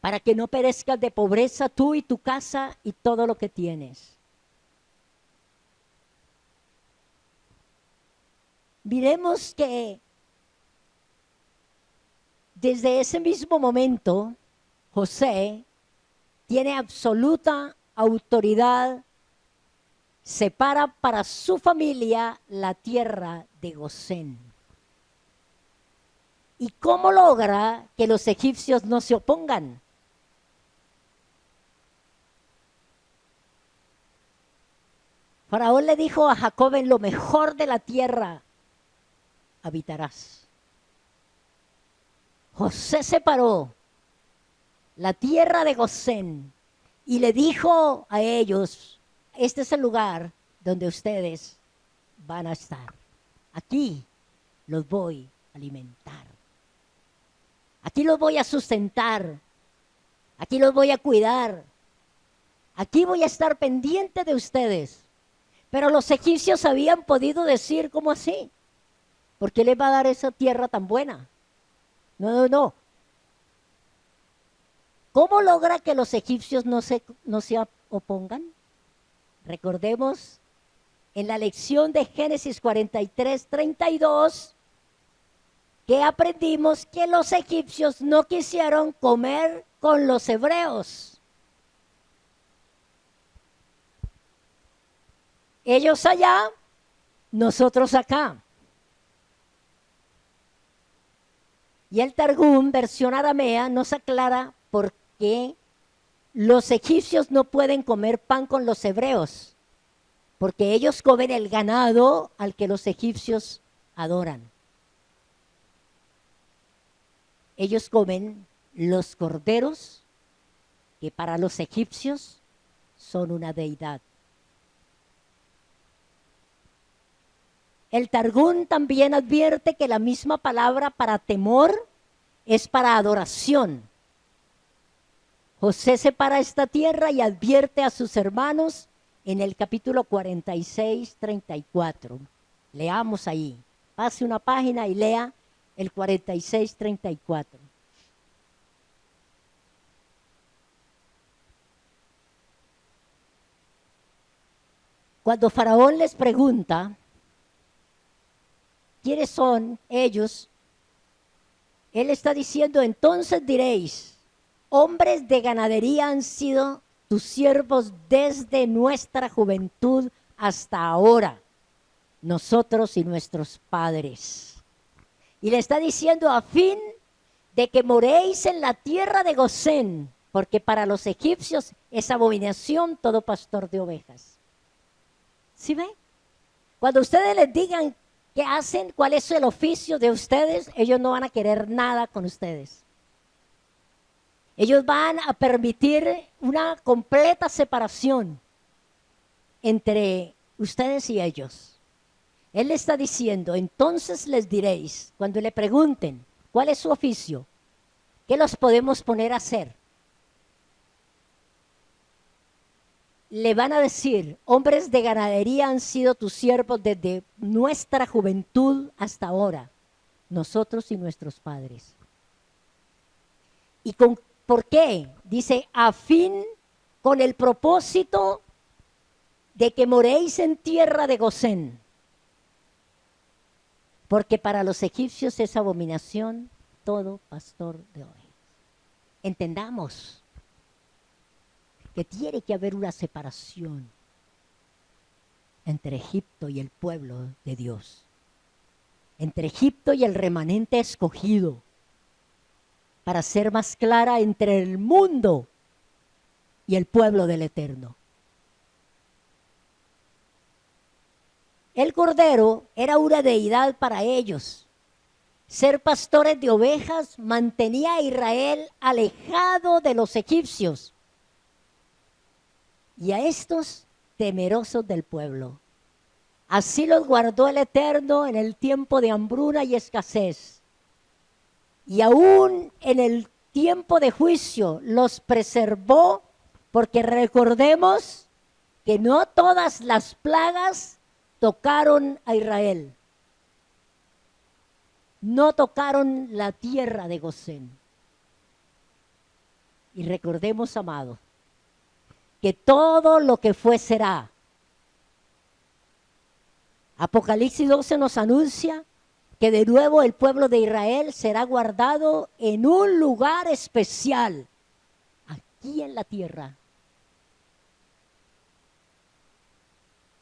para que no perezcas de pobreza tú y tu casa y todo lo que tienes. Miremos que desde ese mismo momento José tiene absoluta autoridad, separa para su familia la tierra de Gosén. ¿Y cómo logra que los egipcios no se opongan? Faraón le dijo a Jacob, en lo mejor de la tierra habitarás. José separó la tierra de Gosén y le dijo a ellos, este es el lugar donde ustedes van a estar. aquí los voy a alimentar. Aquí los voy a sustentar. Aquí los voy a cuidar. Aquí voy a estar pendiente de ustedes. Pero los egipcios habían podido decir, ¿cómo así? ¿Por qué les va a dar esa tierra tan buena? No, no, no. ¿Cómo logra que los egipcios no se opongan? Recordemos en la lección de Génesis 43, 32, que aprendimos que los egipcios no quisieron comer con los hebreos. Ellos allá, nosotros acá. Y el Targum, versión aramea, nos aclara por qué los egipcios no pueden comer pan con los hebreos. Porque ellos comen el ganado al que los egipcios adoran. Ellos comen los corderos que para los egipcios son una deidad. El Targum también advierte que la misma palabra para temor es para adoración. José separa esta tierra y advierte a sus hermanos en el capítulo 46, 34. Leamos ahí. Pase una página y lea el 46, 34. Cuando Faraón les pregunta quiénes son ellos, él está diciendo, entonces diréis, hombres de ganadería han sido tus siervos desde nuestra juventud hasta ahora, nosotros y nuestros padres. Y le está diciendo a fin de que moréis en la tierra de Gosén, porque para los egipcios es abominación todo pastor de ovejas. ¿Sí ve? Cuando ustedes les digan qué hacen, cuál es el oficio de ustedes, ellos no van a querer nada con ustedes. Ellos van a permitir una completa separación entre ustedes y ellos. Él le está diciendo, entonces les diréis, cuando le pregunten, ¿cuál es su oficio? ¿Qué los podemos poner a hacer? Le van a decir, hombres de ganadería han sido tus siervos desde nuestra juventud hasta ahora, nosotros y nuestros padres. ¿Y por qué? Dice, a fin con el propósito de que moréis en tierra de Gosén. Porque para los egipcios es abominación todo pastor de ovejas. Entendamos que tiene que haber una separación entre Egipto y el pueblo de Dios. Entre Egipto y el remanente escogido. Para ser más clara, entre el mundo y el pueblo del Eterno. El cordero era una deidad para ellos. Ser pastores de ovejas mantenía a Israel alejado de los egipcios y a estos temerosos del pueblo. Así los guardó el Eterno en el tiempo de hambruna y escasez. Y aún en el tiempo de juicio los preservó, porque recordemos que no todas las plagas tocaron a Israel. No tocaron la tierra de Gosén. Y recordemos, amado, que todo lo que fue será. Apocalipsis 12 nos anuncia que de nuevo el pueblo de Israel será guardado en un lugar especial, aquí en la tierra.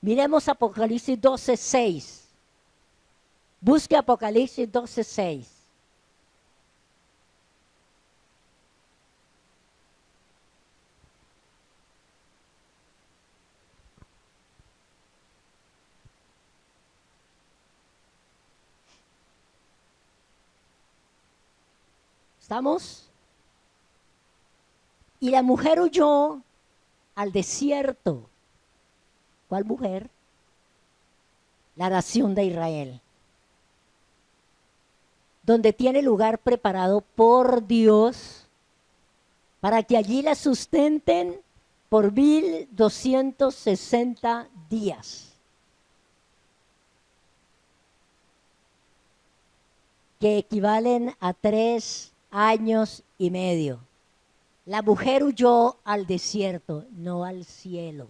Miremos Apocalipsis 12:6. Busque Apocalipsis 12:6. ¿Estamos? Y la mujer huyó al desierto. ¿Cuál mujer? La nación de Israel. donde tiene lugar preparado por Dios, para que allí la sustenten por 1260 días, que equivalen a 3 años y medio. La mujer huyó al desierto, no al cielo,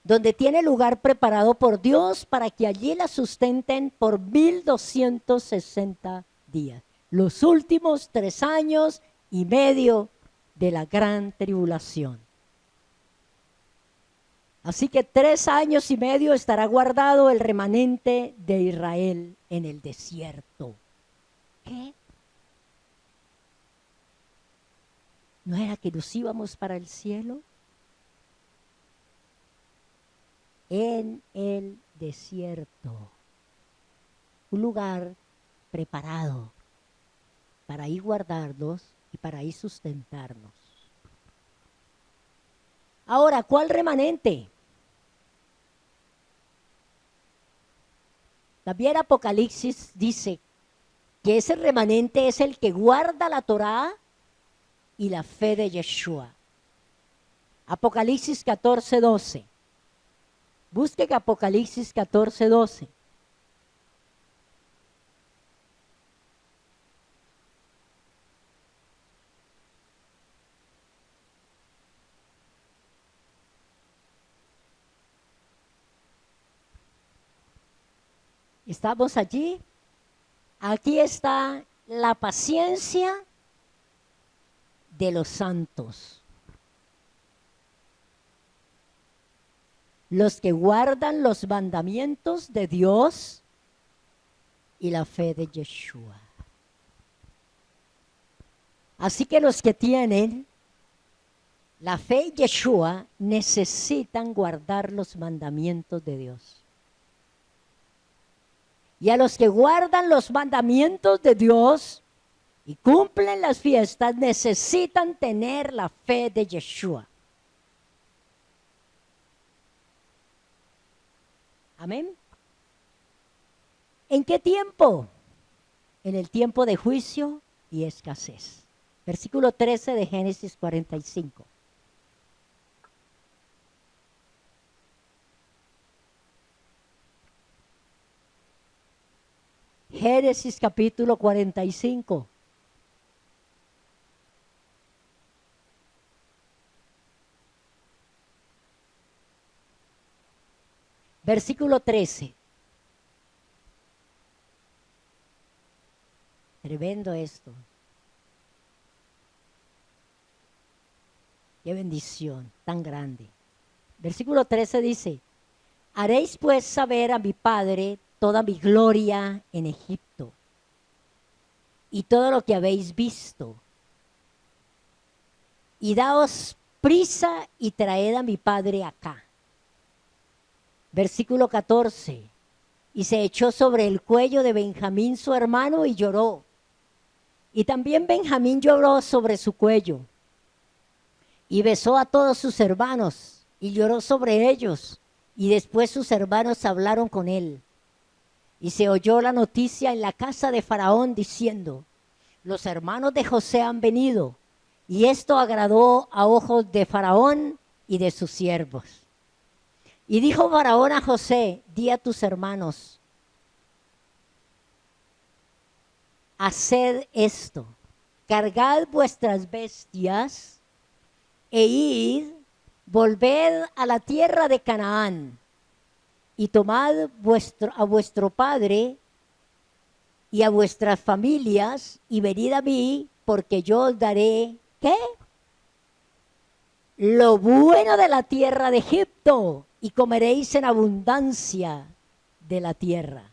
donde tiene lugar preparado por Dios para que allí la sustenten por 1260 días. Los últimos 3 años y medio de la gran tribulación. Así que 3 años y medio estará guardado el remanente de Israel en el desierto. ¿Qué? ¿No era que nos íbamos para el cielo? En el desierto. Un lugar preparado para ahí guardarnos y para ahí sustentarnos. Ahora, ¿cuál remanente? También Apocalipsis dice que ese remanente es el que guarda la Torá y la fe de Yeshua. Apocalipsis 14:12. Busquen Apocalipsis 14:12. ¿Estamos allí? Aquí está la paciencia de los santos. Los que guardan los mandamientos de Dios y la fe de Yeshua. Así que los que tienen la fe en Yeshua necesitan guardar los mandamientos de Dios. Y a los que guardan los mandamientos de Dios y cumplen las fiestas necesitan tener la fe de Yeshua. Amén. ¿En qué tiempo? En el tiempo de juicio y escasez. Versículo 13 de Génesis 45. Génesis capítulo 45. Versículo 13. Tremendo esto. Qué bendición tan grande. Versículo 13 dice: haréis pues saber a mi padre toda mi gloria en Egipto y todo lo que habéis visto. Y daos prisa y traed a mi padre acá. Versículo 14. Y se echó sobre el cuello de Benjamín su hermano y lloró. Y también Benjamín lloró sobre su cuello. Y besó a todos sus hermanos y lloró sobre ellos. Y después sus hermanos hablaron con él. Y se oyó la noticia en la casa de Faraón diciendo: los hermanos de José han venido. Y esto agradó a ojos de Faraón y de sus siervos. Y dijo Faraón a José: di a tus hermanos, haced esto, cargad vuestras bestias e id, volved a la tierra de Canaán y tomad a vuestro padre y a vuestras familias y venid a mí, porque yo os daré, ¿qué? Lo bueno de la tierra de Egipto, y comeréis en abundancia de la tierra.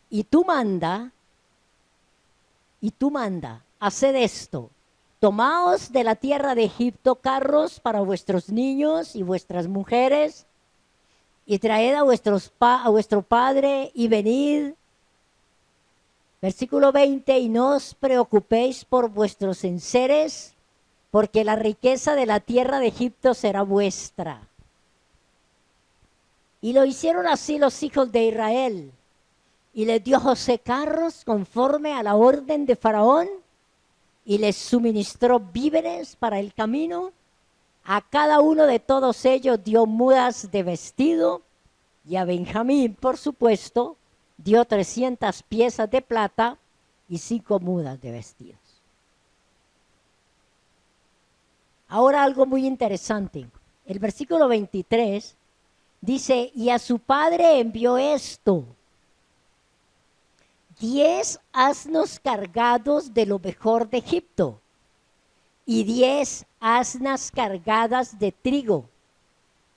Y tú manda, haced esto: tomaos de la tierra de Egipto carros para vuestros niños y vuestras mujeres, y traed a vuestro padre y venid. Versículo 20, y no os preocupéis por vuestros enseres, porque la riqueza de la tierra de Egipto será vuestra. Y lo hicieron así los hijos de Israel. Y les dio José carros conforme a la orden de Faraón y les suministró víveres para el camino. A cada uno de todos ellos dio mudas de vestido y a Benjamín, por supuesto, dio 300 piezas de plata y 5 mudas de vestidos. Ahora algo muy interesante. El versículo 23 dice, y a su padre envió esto: 10 asnos cargados de lo mejor de Egipto y 10 asnas cargadas de trigo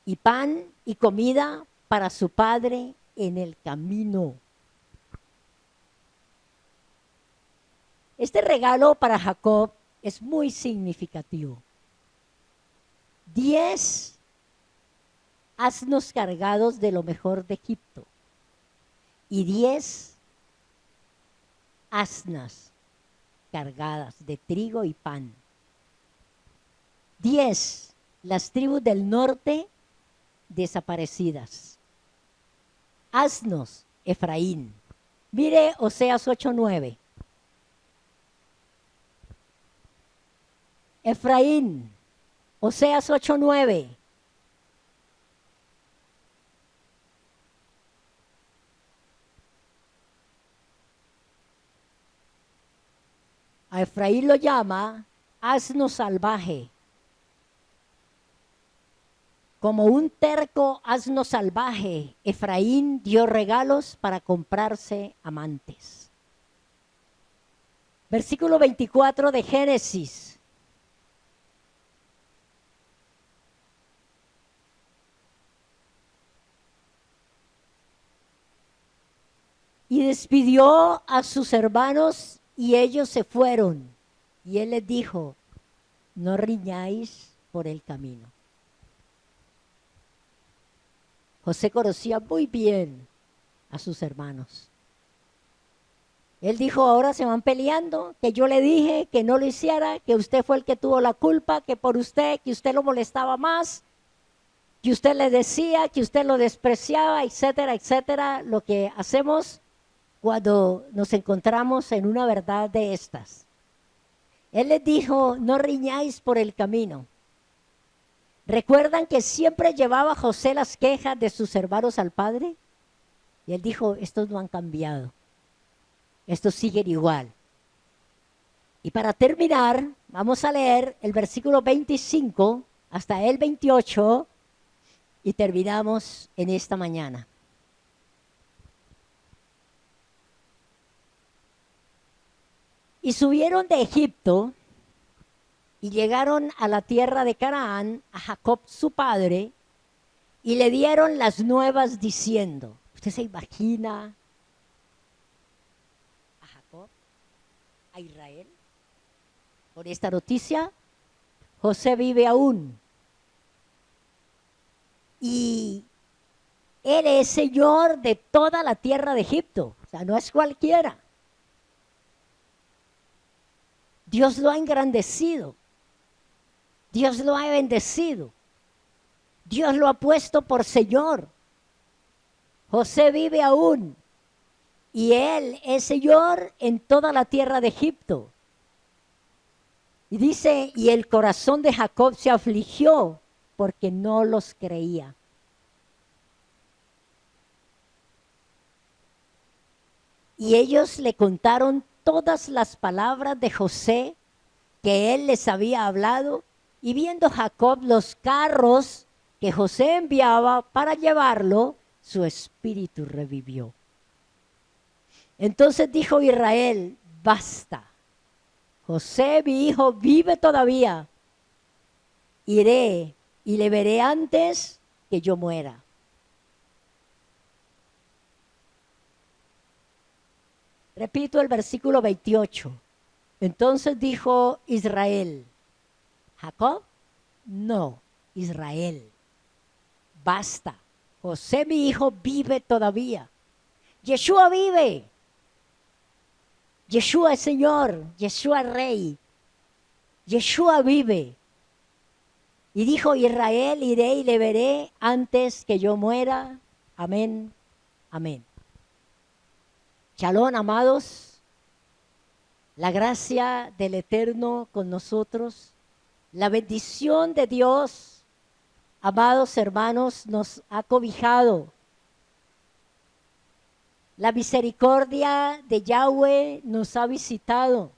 y pan y comida para su padre en el camino. Este regalo para Jacob es muy significativo. 10 asnos cargados de lo mejor de Egipto y 10 asnas cargadas de trigo y pan. 10, las tribus del norte desaparecidas. Asnos, Efraín. Mire Oseas 8:9. Efraín, Oseas 8:9. A Efraín lo llama asno salvaje. Como un terco asno salvaje, Efraín dio regalos para comprarse amantes. Versículo 24 de Génesis. Y despidió a sus hermanos y ellos se fueron. Y él les dijo, no riñáis por el camino. José conocía muy bien a sus hermanos. Él dijo, ahora se van peleando, que yo le dije que no lo hiciera, que usted fue el que tuvo la culpa, que por usted, que usted lo molestaba más, que usted le decía, que usted lo despreciaba, etcétera, etcétera, lo que hacemos cuando nos encontramos en una verdad de estas. Él les dijo, no riñáis por el camino. ¿Recuerdan que siempre llevaba José las quejas de sus hermanos al padre? Y él dijo, estos no han cambiado. Estos siguen igual. Y para terminar, vamos a leer el versículo 25 hasta el 28 y terminamos en esta mañana. Y subieron de Egipto y llegaron a la tierra de Canaán, a Jacob su padre, y le dieron las nuevas diciendo, ¿usted se imagina a Jacob, a Israel, con esta noticia? José vive aún. Y él es señor de toda la tierra de Egipto, o sea, no es cualquiera. Dios lo ha engrandecido. Dios lo ha bendecido. Dios lo ha puesto por Señor. José vive aún. Y él es Señor en toda la tierra de Egipto. Y dice, y el corazón de Jacob se afligió porque no los creía. Y ellos le contaron todas las palabras de José que él les había hablado, y viendo Jacob los carros que José enviaba para llevarlo, su espíritu revivió. Entonces dijo Israel, basta, José mi hijo vive todavía, iré y le veré antes que yo muera. Repito el versículo 28. Entonces dijo Israel, Jacob, no, Israel, basta, José mi hijo vive todavía, Yeshua vive, Yeshua es Señor, Yeshua es Rey, Yeshua vive. Y dijo Israel, iré y le veré antes que yo muera, amén, amén. Shalom, amados. La gracia del Eterno con nosotros. La bendición de Dios, amados hermanos, nos ha cobijado. La misericordia de Yahweh nos ha visitado.